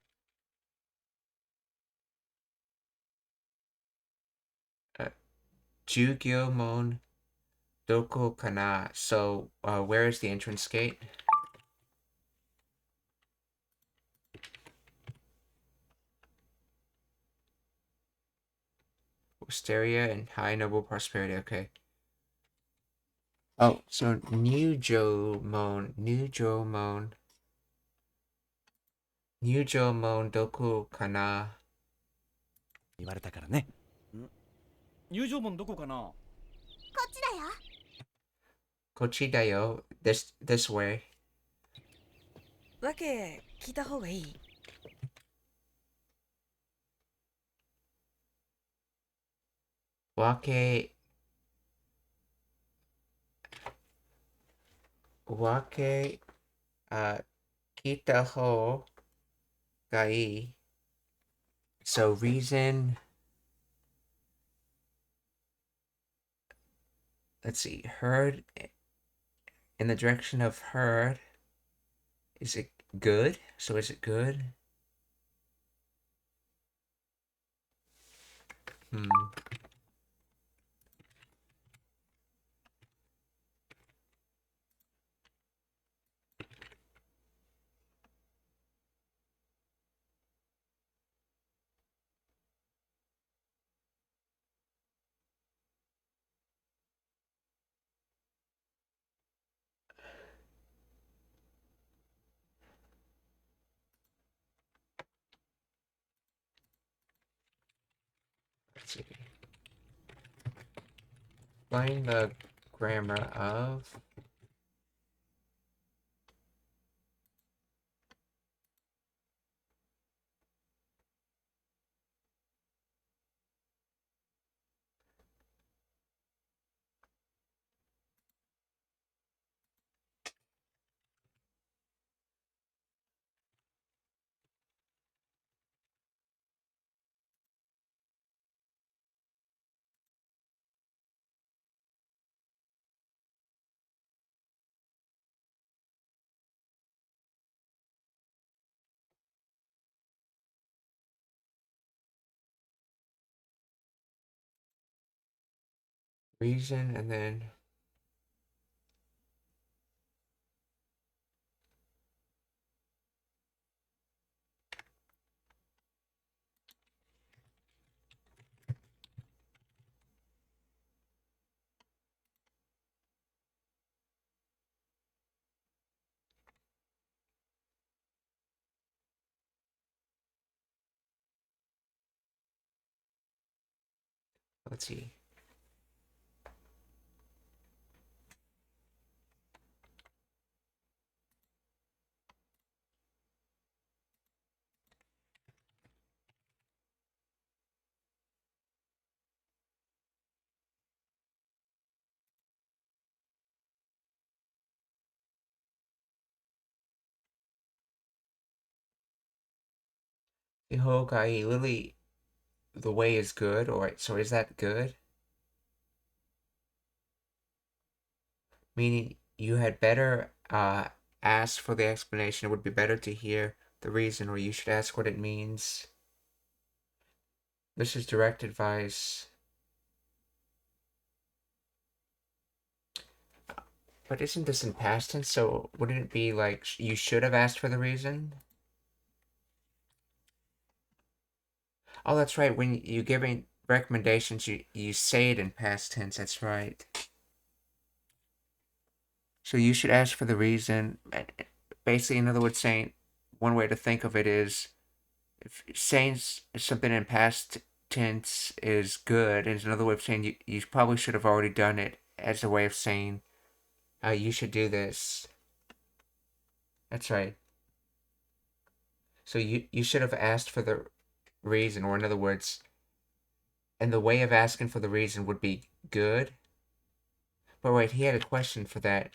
Jugyomon Doko Kana. So, where is the entrance gate? Wisteria and high noble prosperity. Okay. Oh, so Nujomon Doko Kana. 言われたからね。入場門どこかな。こっちだよ。Kochi dayo. This way. わけ聞いた方がいい。Wake 聞いた方がいい. So reason. Let's see. Heard in the direction of heard. Is it good? So is it good? Let's see. Find the grammar of. Reason and then. Let's see. Ihogai Lily the way is good, or so is that good? Meaning you had better ask for the explanation. It would be better to hear the reason, or you should ask what it means. This is direct advice. But isn't this in past tense? So wouldn't it be like you should have asked for the reason? Oh, that's right. When you're giving recommendations, you say it in past tense. That's right. So you should ask for the reason. Basically, in other words, saying one way to think of it is if saying something in past tense is good, is another way of saying you probably should have already done it as a way of saying you should do this. That's right. So you should have asked for the reason, or in other words, and the way of asking for the reason would be good. But wait, he had a question for that.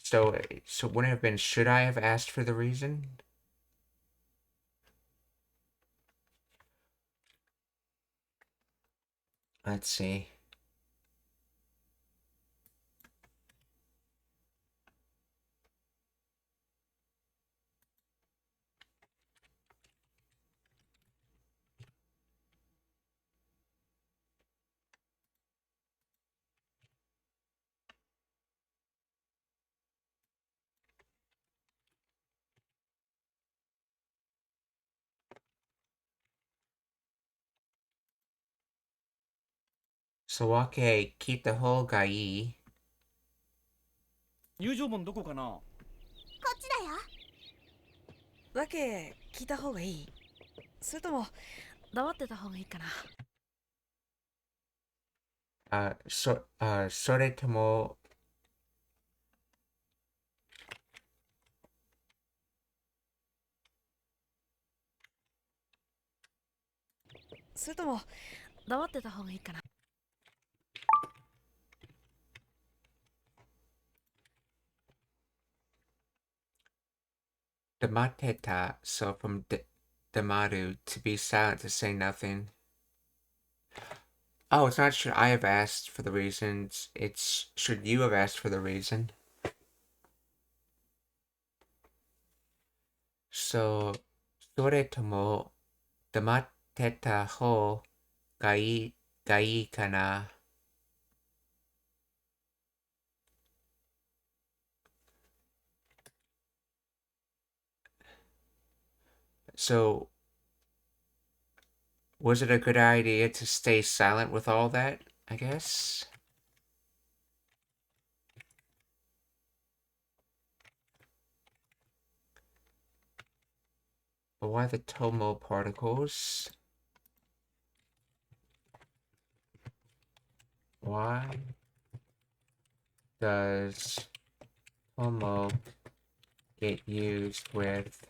So wouldn't it have been, should I have asked for the reason? Let's see. So okay, keep the whole gi. 入場門どこかな？こっちだよ。わけ聞いた方がいい？それとも黙ってた方がいいかな？それともそれとも黙ってた方がいいかな？damateta, so from damaru, to be silent, to say nothing. Oh, it's not should I have asked for the reasons, it's should you have asked for the reason. So, それとも黙ってた方がいいかな。So, was it a good idea to stay silent with all that, I guess? But why the tomo particles? Why does tomo get used with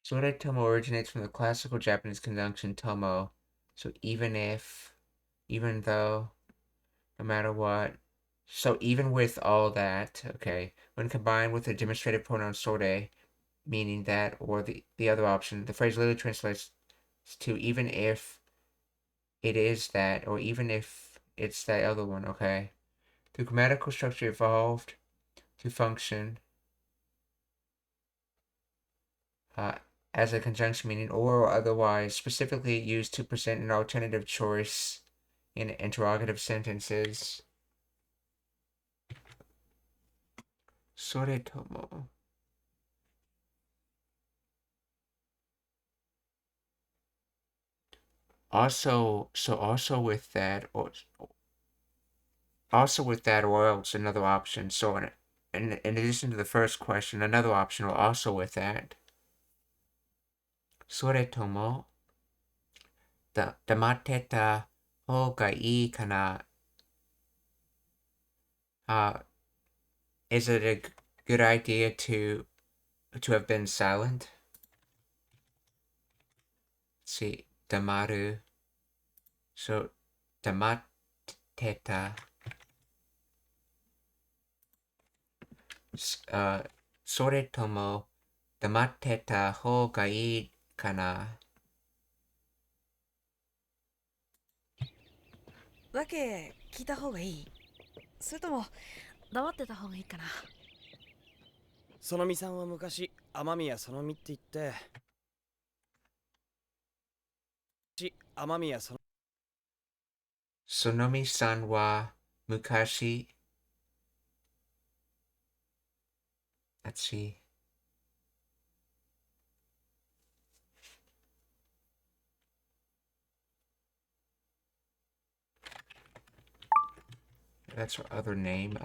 Sore tomo originates from the classical Japanese conjunction tomo. So even though, no matter what. So even with all that, okay, when combined with the demonstrative pronoun sore, meaning that, or the other option, the phrase literally translates to even if it is that, or even if it's that other one, okay? The grammatical structure evolved to function as a conjunction meaning or otherwise, specifically used to present an alternative choice in interrogative sentences. Soretomo. Also with that, or else another option. So in addition to the first question, another option will also with that. Soretomo. 黙ってた方がいいかな。Is it a good idea to have been silent? Let's see, damaru. So, damatteta. それとも黙ってた方がいいかな。わけ聞いた方がいい？それとも黙ってた方がいいかな。そのみさんは昔雨宮そのみって言って雨宮そのそのみさんは昔、let's see. That's her other name.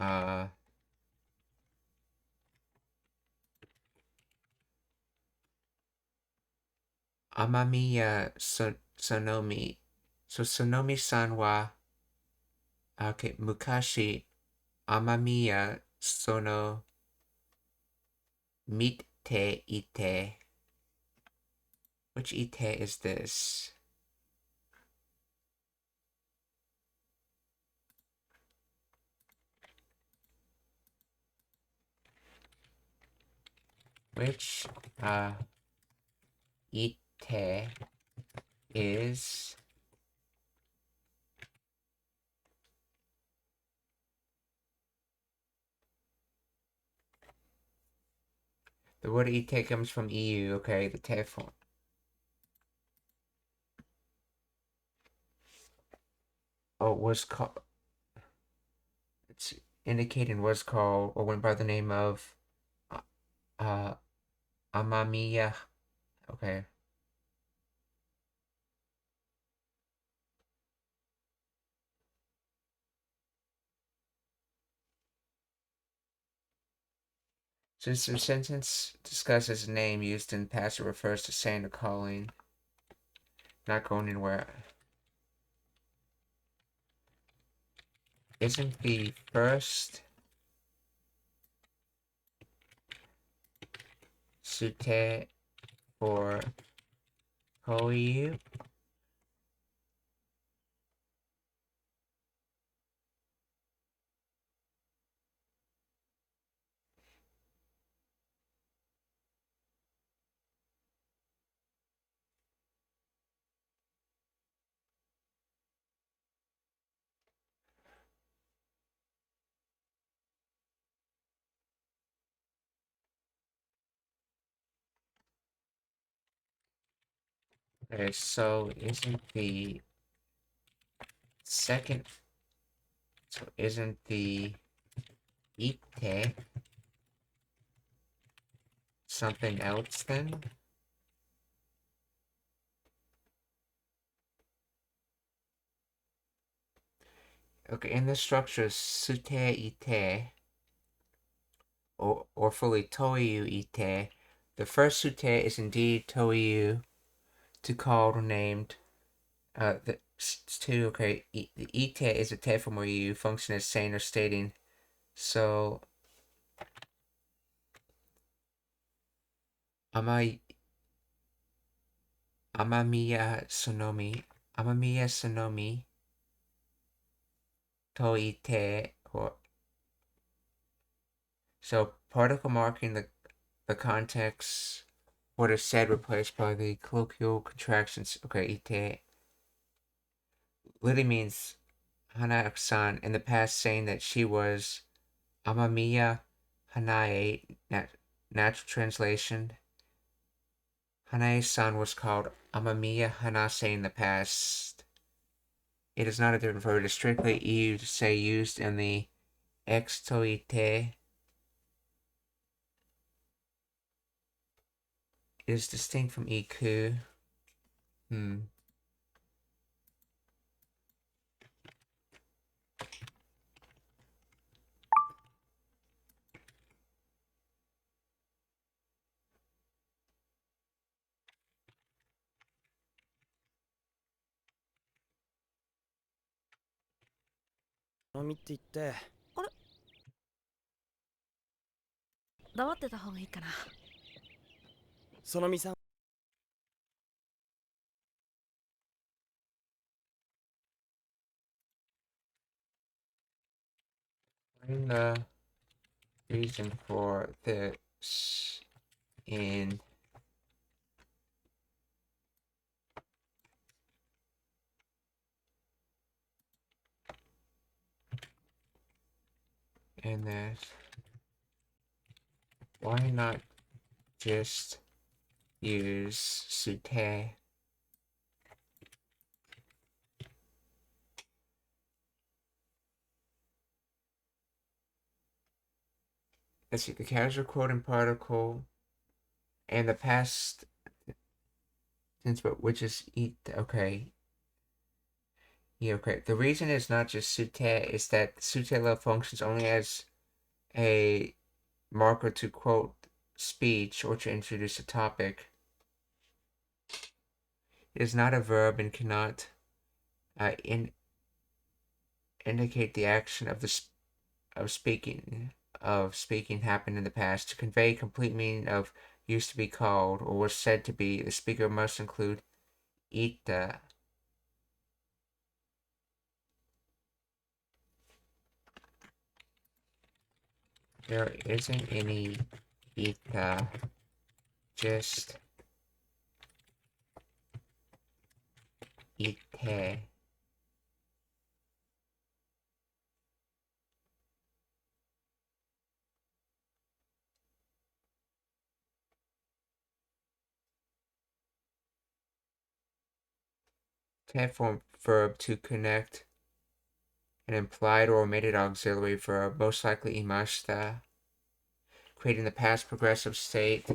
Amamiya Sonomi. So Sonomi-san wa, okay, Mukashi Amamiya Sono Mitte Ite. Which Ite is this? Which Ite is the word Ite comes from EU, okay, the te form. Oh, was called, it's indicating was called or went by the name of Amamiya. Okay. Since the sentence discusses a name used in past, it refers to saying or calling, not going anywhere. Isn't the first sute for Koyu? Okay, so isn't the second, so isn't the ite something else then? Okay, in the structure sute ite, or fully toyu ite, the first sute is indeed toyu, to call or named. The two, okay, the ite is a te form where you function as saying or stating. So, amamiya sonomi, to ite, or so particle marking the context, what is said replaced by the colloquial contractions. Okay, ite literally means Hana-san in the past, saying that she was Amamiya Hanae, natural translation. Hanae-san was called Amamiya Hanase in the past. It is not a different verb. It is strictly used in the extoite. It is distinct from iku. Hmm. みって言ってあれ黙ってた方がいいかな。そのみさん Find the reason for this in this. Why not just use sute? Let's see, the casual quoting particle and the past tense, but which is eat. Okay. Yeah, okay. The reason it's not just sute is that sute level functions only as a marker to quote speech or to introduce a topic. It is not a verb and cannot indicate the action of speaking happened in the past. To convey complete meaning of used to be called or was said to be, the speaker must include ita. There isn't any ita, just ite. Form verb to connect an implied or omitted auxiliary verb, most likely imashita, creating the past progressive state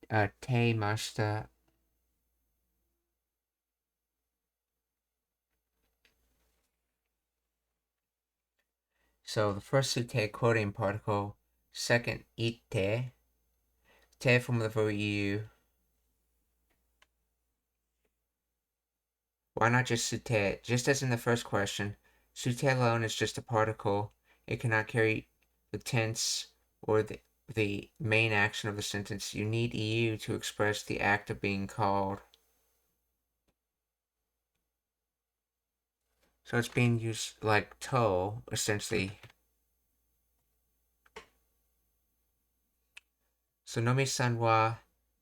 te mashita. So the first sute quoting particle, second ite, te from the verb you. Why not just sute? Just as in the first question, sute alone is just a particle. It cannot carry the tense or the main action of the sentence. You need EU to express the act of being called. So it's being used like to, essentially. Sonomi-san wa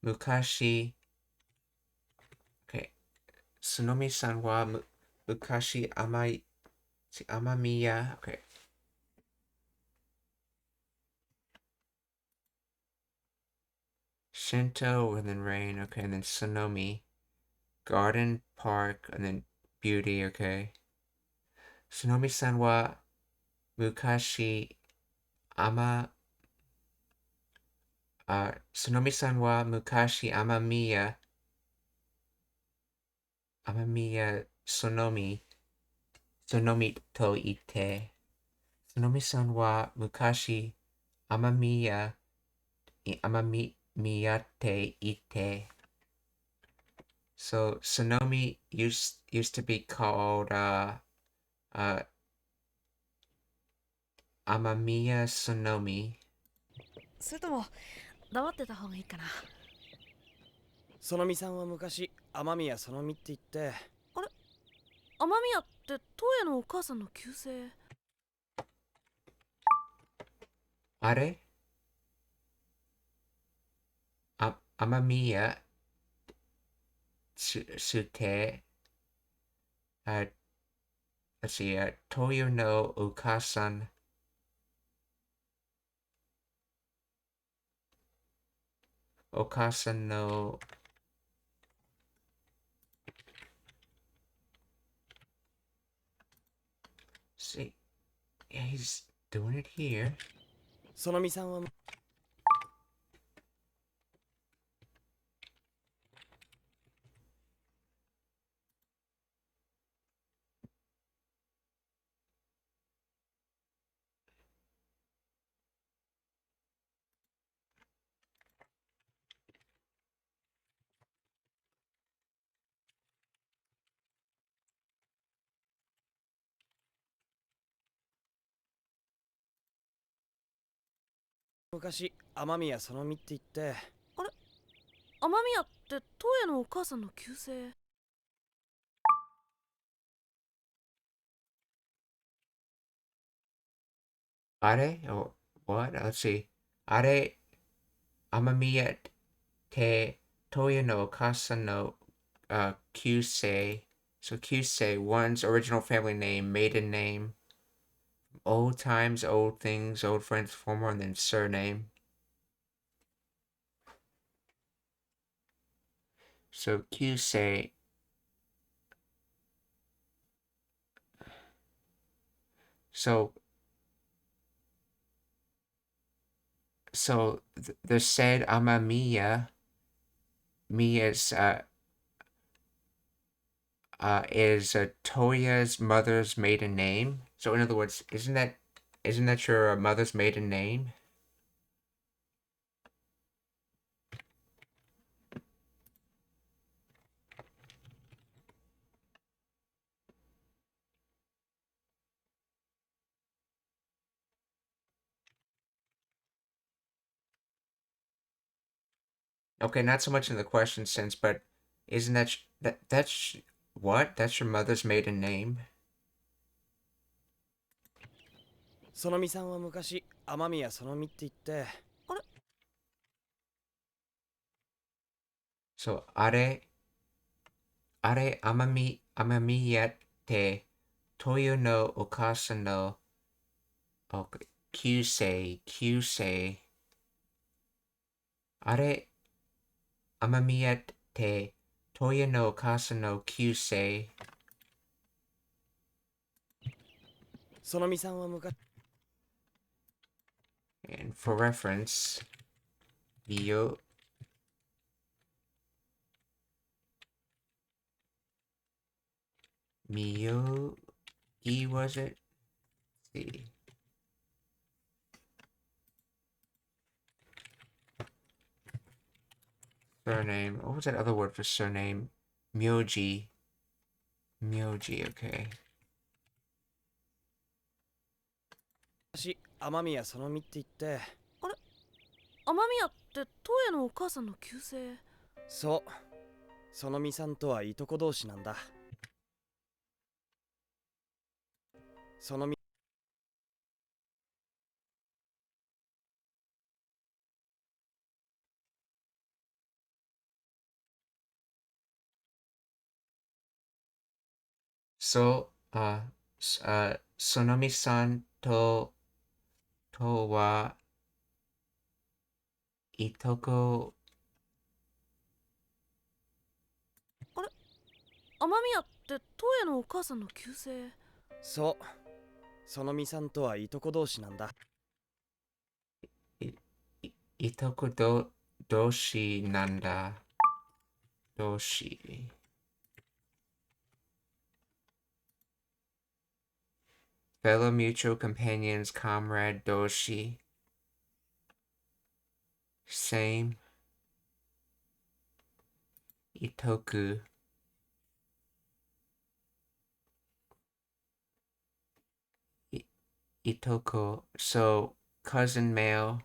mukashi. Okay. Sonomi-san wa mukashi amamiya. Okay. Shinto and then rain. Okay. And then Sonomi. Garden, park, and then beauty. Okay. Sonomi-san wa mukashi Sonomi-san wa mukashi amamiya sonomi to ite. Sonomi-san wa mukashi amamiya te ite. So Sonomi used to be called Amamiya Sonomi. それとも黙ってた方がいいかな。そのみさんは昔雨宮そのみって言って。あれ、雨宮って東野のお母さんの旧姓。あれAmamiya Sute let's see, Toyo no Okasan. Okasan no. See, yeah, he's doing it here. そのみさんは昔雨宮そのみって言って。あれ、雨宮って東野のお母さんの旧姓。Are? Oh, what? Let's see. Are Amamiya te Toya no Kasa no Kyusei. So Kyusei, one's original family name, maiden name, old times, old things, old friends, former, and then surname. So Kyusei. So the said Amamiya, Mia is Toya's mother's maiden name. So in other words, isn't that your mother's maiden name? Okay, not so much in the question sense, but isn't that's what? That's your mother's maiden name? そのみさんは昔雨宮そのみって言って。あれ、 So are amamiya te Toyo no okasa no kyusei. Are amamiya te Toyo no okasa no kyusei. そのみさんは昔。 And for reference, Miyo Miyogi, was it? Let's see. Surname. What was that other word for surname? Myoji. Myoji, okay. 昔雨宮そのみって言って。あれ、雨宮って東野のお母さんの旧姓。そう、そのみさんとはいとこ同士なんだ。そのみ。 So, Sonomi-san wa Itoko. あれ、雨宮って東野のお母さんの旧姓。そう、そのみさんとはいとこ同士なんだ。 Itoko doshi nanda. Doshi. Fellow mutual companions, comrade doshi. Same. Itoku. Itoko. So, cousin male.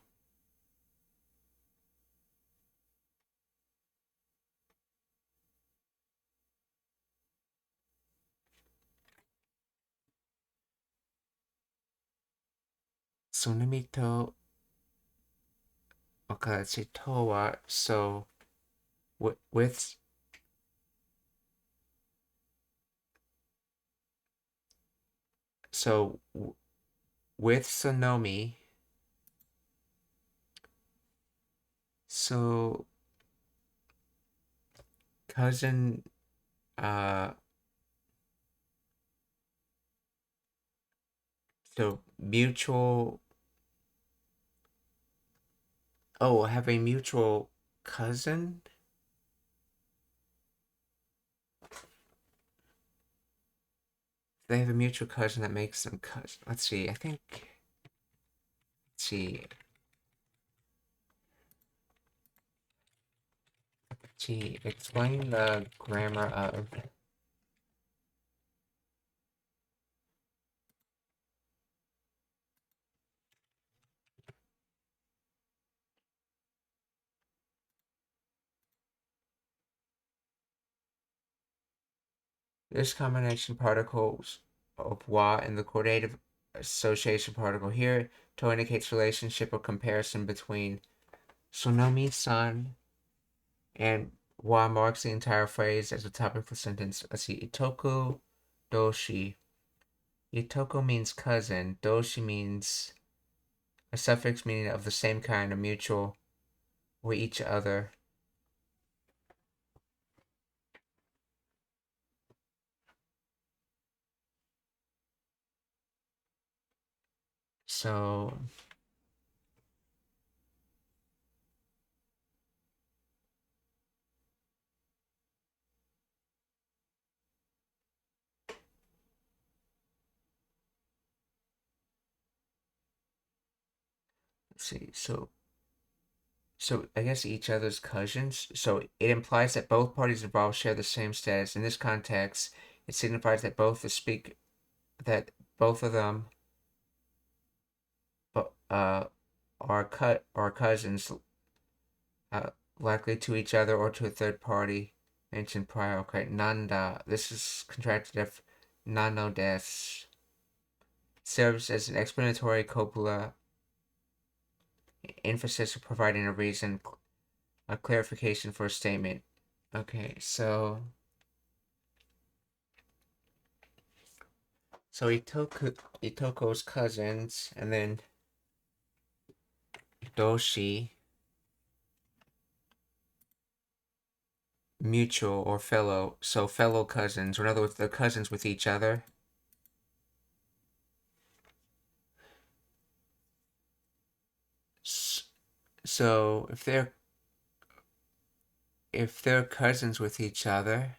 Sunamito. Okay, let's see. Towa. So, with so with Sonomi. So cousin so mutual. Oh, have a mutual cousin? They have a mutual cousin that makes them cousin. Let's see, I think. Let's see. See, explain the grammar of. this combination particles of wa and the chordative association particle here to indicates relationship or comparison between Sonomi-san and wa marks the entire phrase as a topic for sentence. Let's see, Itoku doshi. Itoko means cousin. Doshi means a suffix meaning of the same kind or mutual or each other. So let's see. So I guess each other's cousins. So it implies that both parties involved share the same status. In this context, it signifies that both of them are cousins, likely to each other or to a third party mentioned prior. Okay, nanda. This is contracted if nano desu. Serves as an explanatory copula, emphasis of providing a reason, a clarification for a statement. Okay, so Itoko's cousins, and then Doshi, mutual or fellow, so fellow cousins, or in other words, they're cousins with each other. So if they're cousins with each other,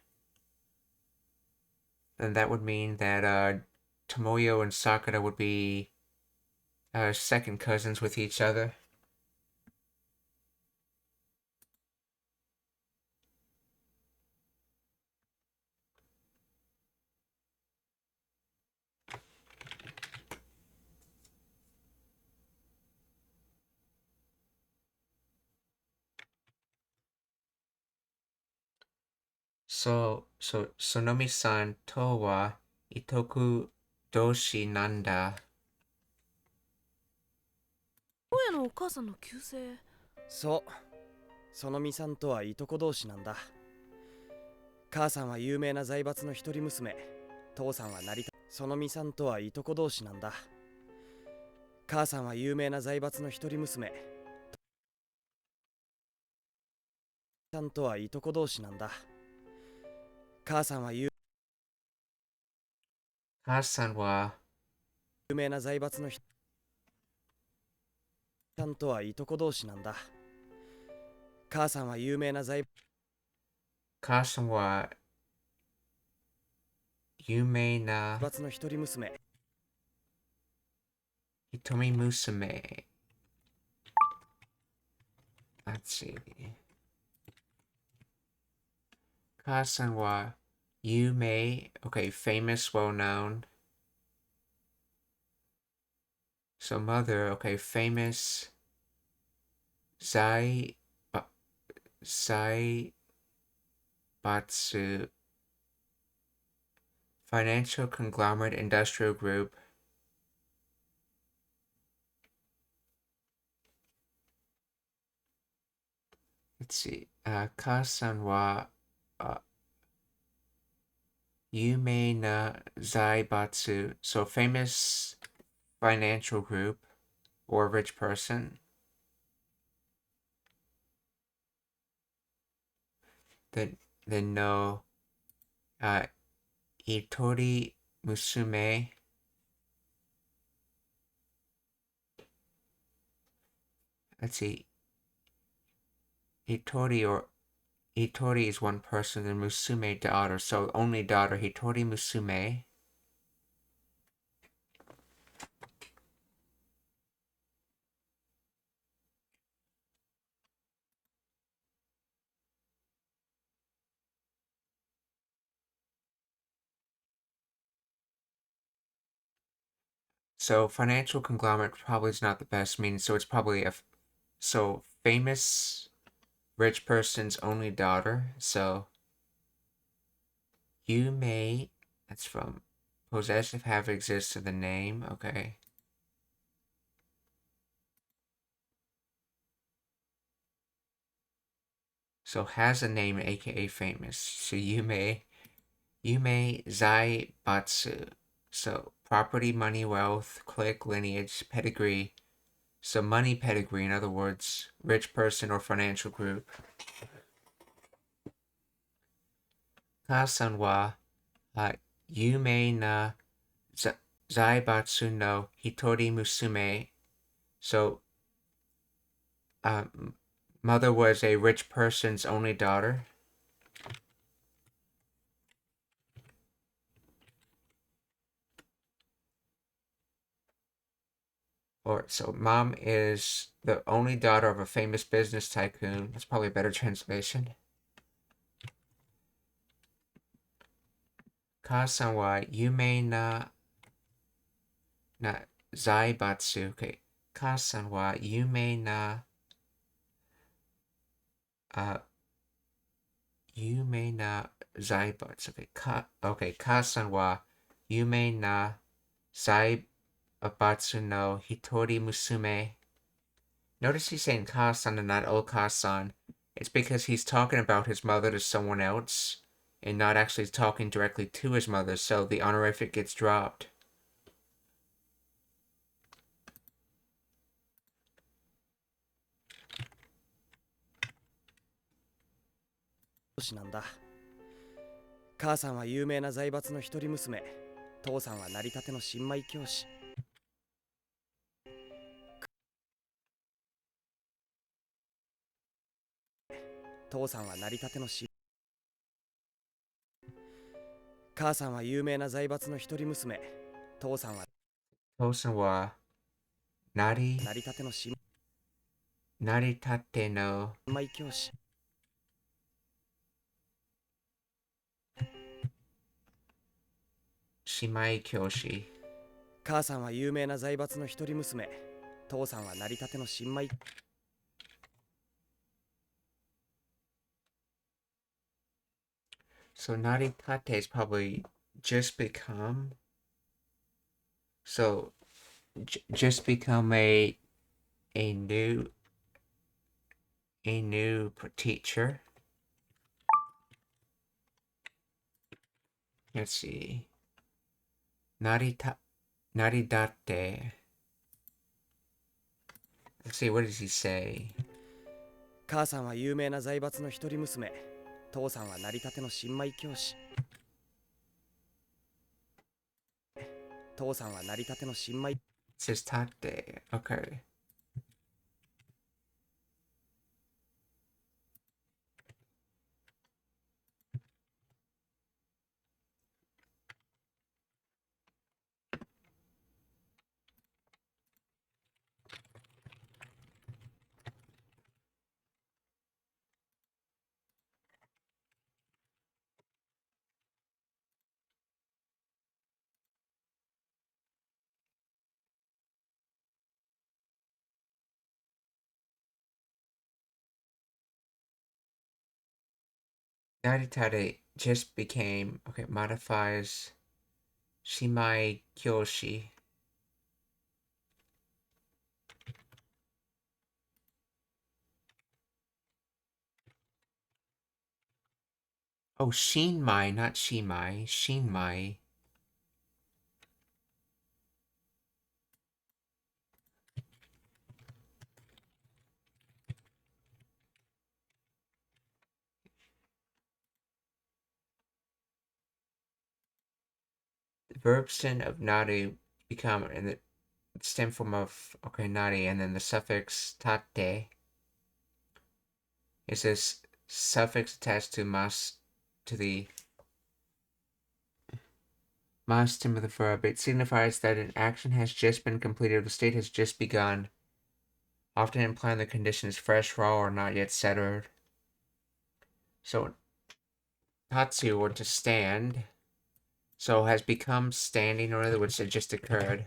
then that would mean that Tomoyo and Sakura would be second cousins with each other. So Sonomi-san to wa Itoku doshi nanda. 親のお母さんの旧姓。そう、そのみさんとはいとこ同士なんだ。母さんは有名な財閥の一人娘、父さんは成田。そのみさんとはいとこ同士なんだ。母さんは有名な財閥の一人娘、さんとはいとこ同士なんだ。母さんは有名な財閥の人さんとはいとこ同士なんだ。母さんは有名な財閥の一人娘。Hitomi Musume. Let's see. Kasan wa Yume. Okay, famous, well known. So mother, okay, famous. Batsu. Financial conglomerate industrial group. Let's see. Kasan wa Yume na Zaibatsu. So famous financial group or rich person. Then no Itori Musume. Let's see. Hitori is one person, and Musume daughter. So only daughter, Hitori Musume. So financial conglomerate probably is not the best meaning. So it's probably so famous rich person's only daughter. So You may, that's from possessive have exists to the name, okay. So has a name, aka famous. So Yume Zaibatsu. So property, money, wealth, clique, lineage, pedigree. So money pedigree, in other words, rich person or financial group. Kasan wa yume na zaibatsu no hitori musume. So mother was a rich person's only daughter. Or so mom is the only daughter of a famous business tycoon. That's probably a better translation. Kasan wa yume na zaibatsu. Okay. Kasan wa yume na yume na zaibatsu. Okay. Kasan wa yume na zaibatsu no hitori musume. Notice he's saying Kasan and not Okasan. It's because he's talking about his mother to someone else and not actually talking directly to his mother, so the honorific gets dropped. Kasan 母さんは有名な財閥の一人娘。父さんは成り立ての新米教師。父さんは成り立ての新母さんは有名な財閥の一人娘。父さんは父さんは成り立ての新米教師。姉妹教師。母さんは有名な財閥の一人娘。父さんは成り立ての新米。So naritate is probably just become. So just become a new teacher. Let's see. Naridate. Let's see, what does he say? 母さんは有名な財閥の一人娘。父さんは成り立ての新米教師。父さんは成り立ての新米。It says tate. Okay. Naritare just became, okay, modifies Shimai Kyoshi. Oh, Shinmai, not Shimai. Shinmai. The verb stem of nari become in the stem form of okay nari, and then the suffix tate is this suffix attached to the mas stem of the verb. It signifies that an action has just been completed, or the state has just begun, often implying the condition is fresh, raw, or not yet settled. So tatsu, or to stand, so has become standing, or in other words, it just occurred.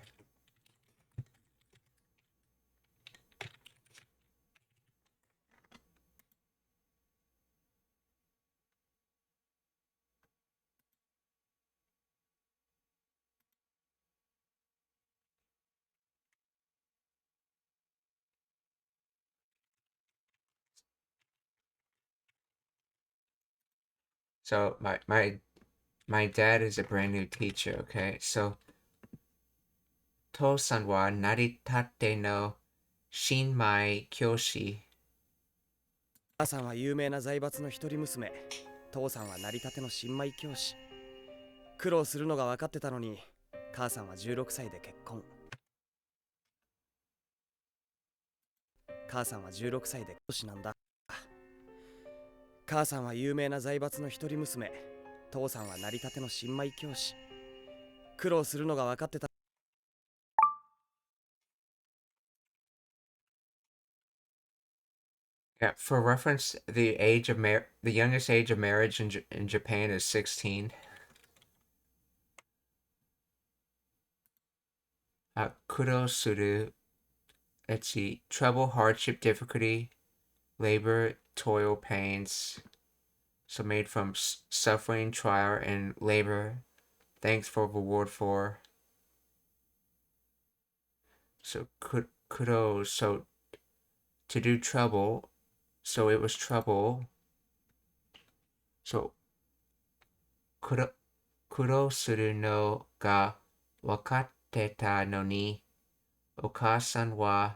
So my dad is a brand new teacher, okay? So Tosan wa naritate no shinmai kyoshi. 母さんは有名な財閥の一人娘、父さんは成り立ての新米教師。苦労するのが分かってたのに、母さんは16歳で結婚。母さんは16歳で教師なんだ。母さんは有名な財閥の一人娘、父さんは成り立ての新米教師。苦労するのが分かってた。Yeah, for reference, the youngest age of marriage in Japan is 16. Kuro suru, let's see, trouble, hardship, difficulty, labor, toil, pains. So made from suffering, trial, and labor. Thanks for reward for. So kuro, so to do trouble. So it was trouble. So kuro suru no ga wakatte ta no ni okasan wa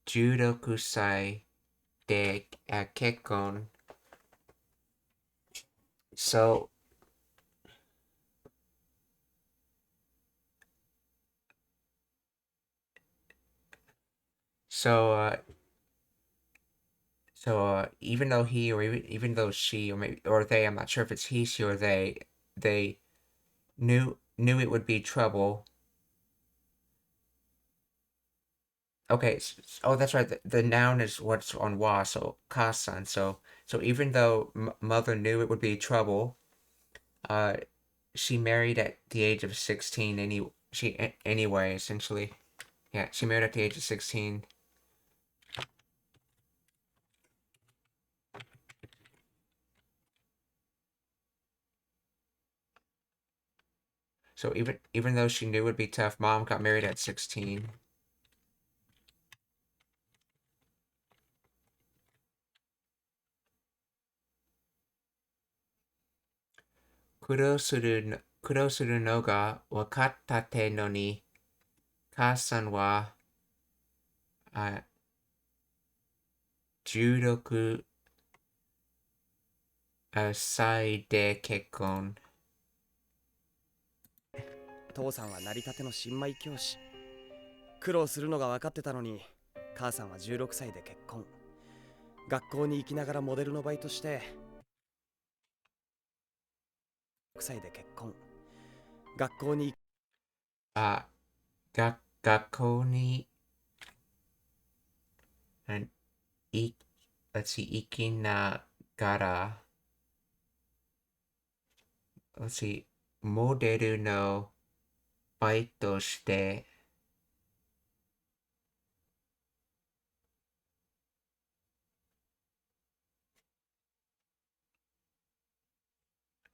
16歳で結婚. So even though he or even though she or maybe or they, I'm not sure if it's he, she, or they knew it would be trouble. Okay, oh that's right. The noun is what's on wa, so kasan. So even though mother knew it would be trouble, she married at the age of 16. Anyway, essentially, yeah, she married at the age of 16. So even though she knew it would be tough, mom got married at 16. Kuro suru no ga wakattate no ni kasan wa 16歳で結婚. 父さんは成り立ての新米教師。苦労するのが分かってたのに、母さんは16歳で結婚。学校に行きながらモデルのバイトして、16歳で結婚。学校に学校にlet's see, 行きながら let's see, モデルのバイトして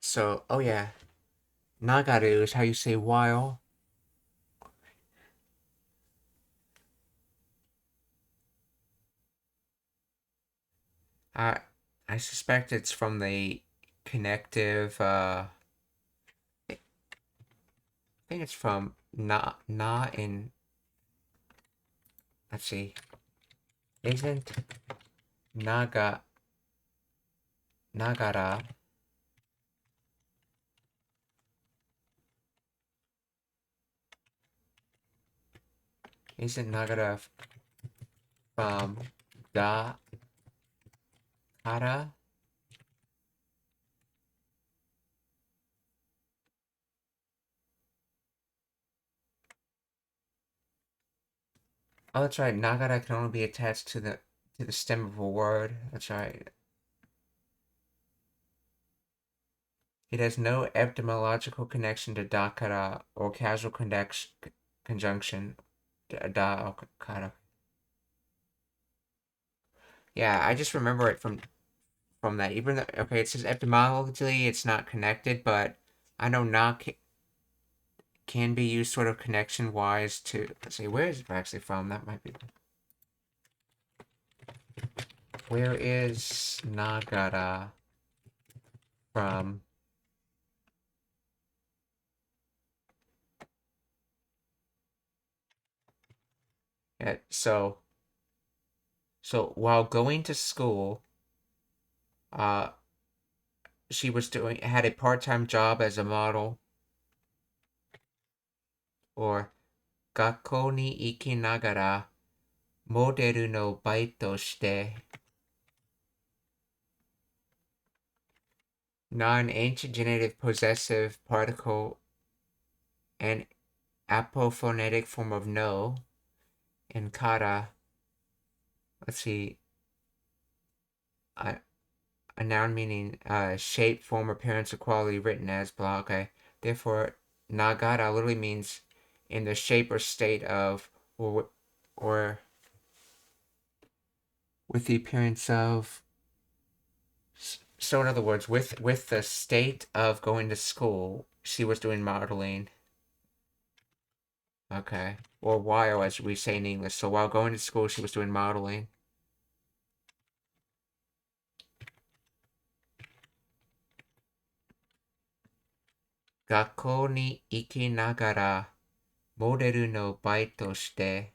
So, oh yeah, nagaru is how you say while. I suspect it's from the connective, I think it's from na in, let's see, isn't nagara isn't nagara from ga kara? Oh, that's right. Nagara can only be attached to the stem of a word. That's right. It has no etymological connection to dakara or causal conjunction da or kara. Yeah, I just remember it from that. Even though, okay, it says etymologically it's not connected, but I know na can be used sort of connection wise to. Let's see, where is it actually from? That might be. Where is Nagara? from so while going to school, she had a part-time job as a model, or 学校に行きながらモデルのバイトして non-ancient genitive possessive particle and apophonetic form of no, and kara, let's see, a noun meaning shape, form, appearance, or quality written as blah. Okay, therefore nagara literally means in the shape or state of, or with the appearance of. So in other words, with the state of going to school, she was doing modeling. Okay. Or while, as we say in English. So while going to school, she was doing modeling. 学校に行きながらモデルのバイトして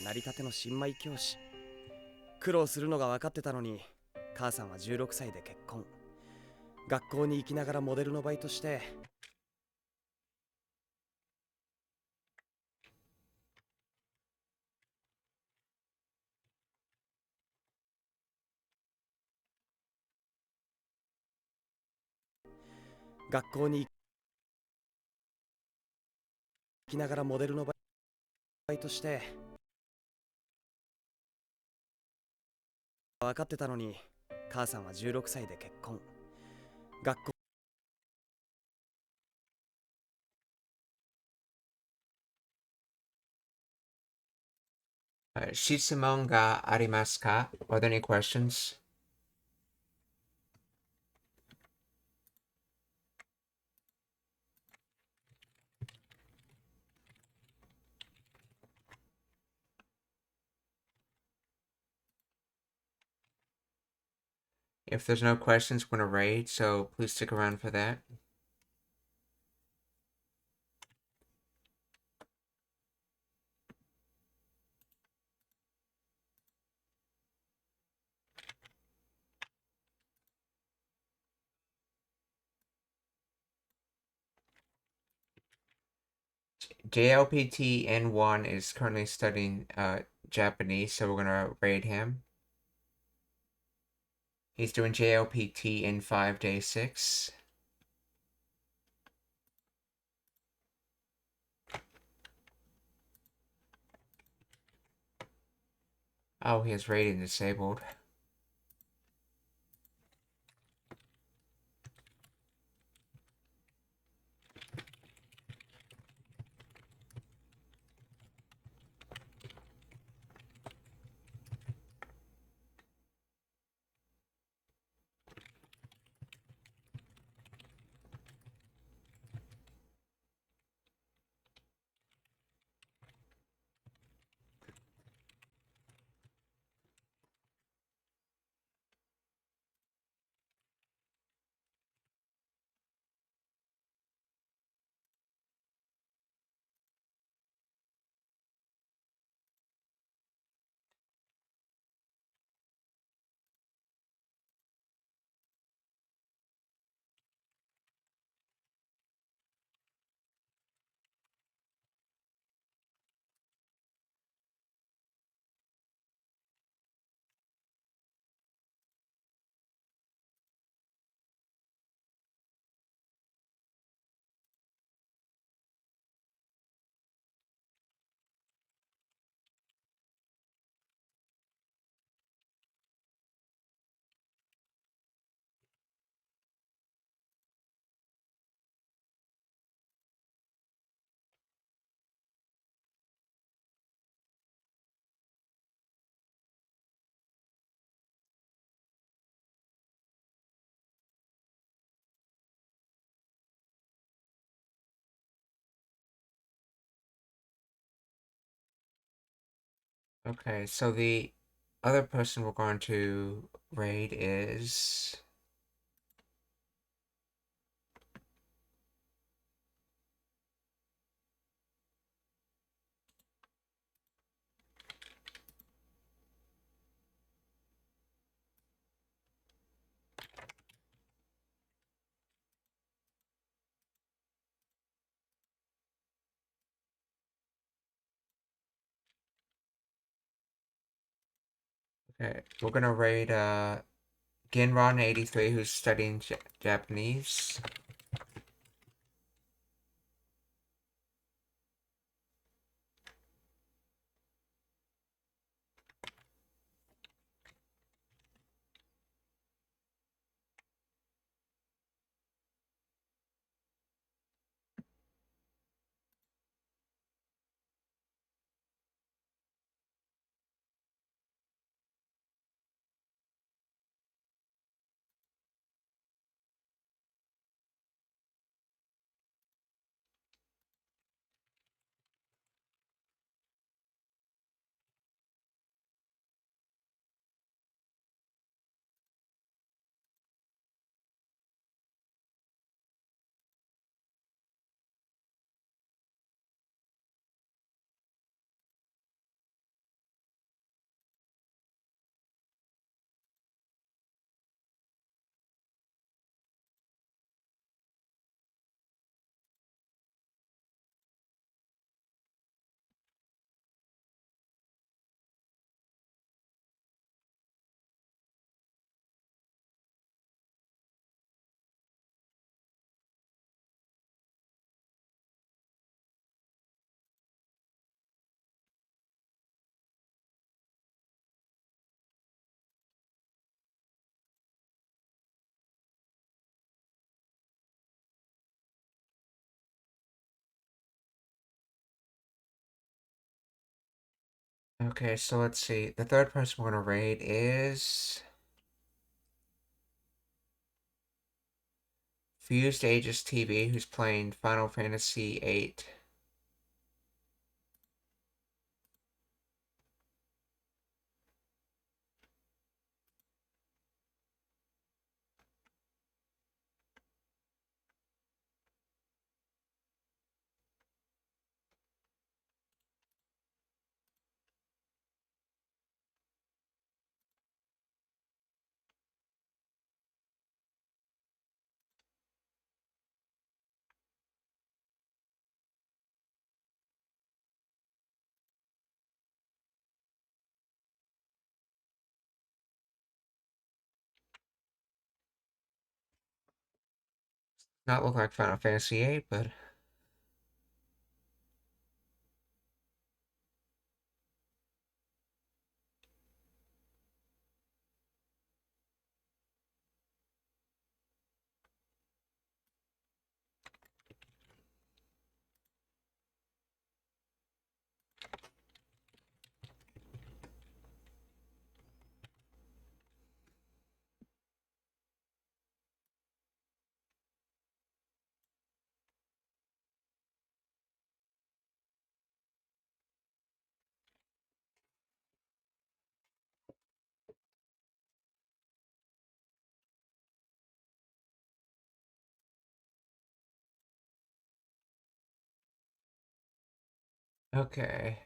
成り立ての新米教師。苦労するのが分かってたのに、母さんは16歳で結婚。学校に行きながらモデルのバイトして。学校に行きながらモデルのバイトして分かってたのに、母さんは16歳で結婚。学校質問がありますか? Are there any questions? If there's no questions, we're going to raid, so please stick around for that. JLPT N1 is currently studying Japanese, so we're going to raid him. He's doing JLPT N5 day 6. Oh, he has raiding disabled. Okay, so the other person we're going to raid is Okay, we're gonna raid Ginron83, who's studying Japanese. Okay, so let's see. The third person we're gonna raid is Fused Aegis TV, who's playing Final Fantasy VIII. Not look like Final Fantasy VIII, but okay.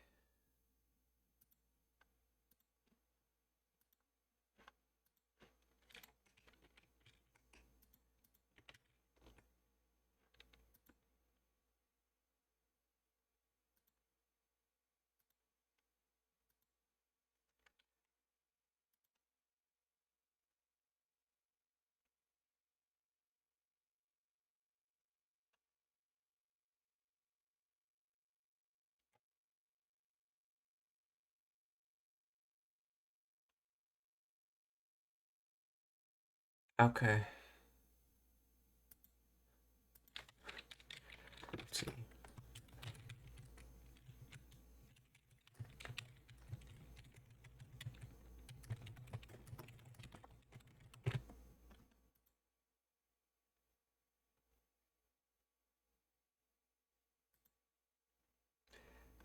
Okay. Let's see.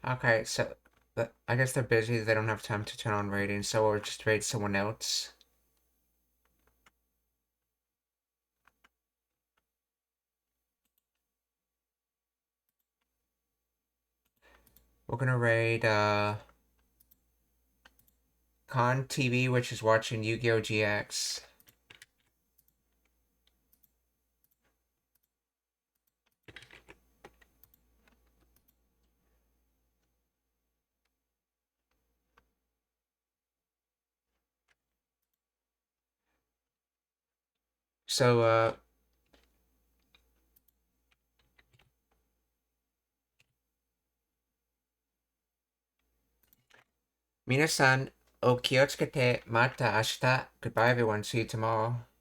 Okay, so I guess they're busy. They don't have time to turn on raiding, so we'll just raid someone else. We're gonna raid Con TV, which is watching Yu-Gi-Oh! GX. So, 皆さん、お気をつけて、また明日。Goodbye everyone, see you tomorrow.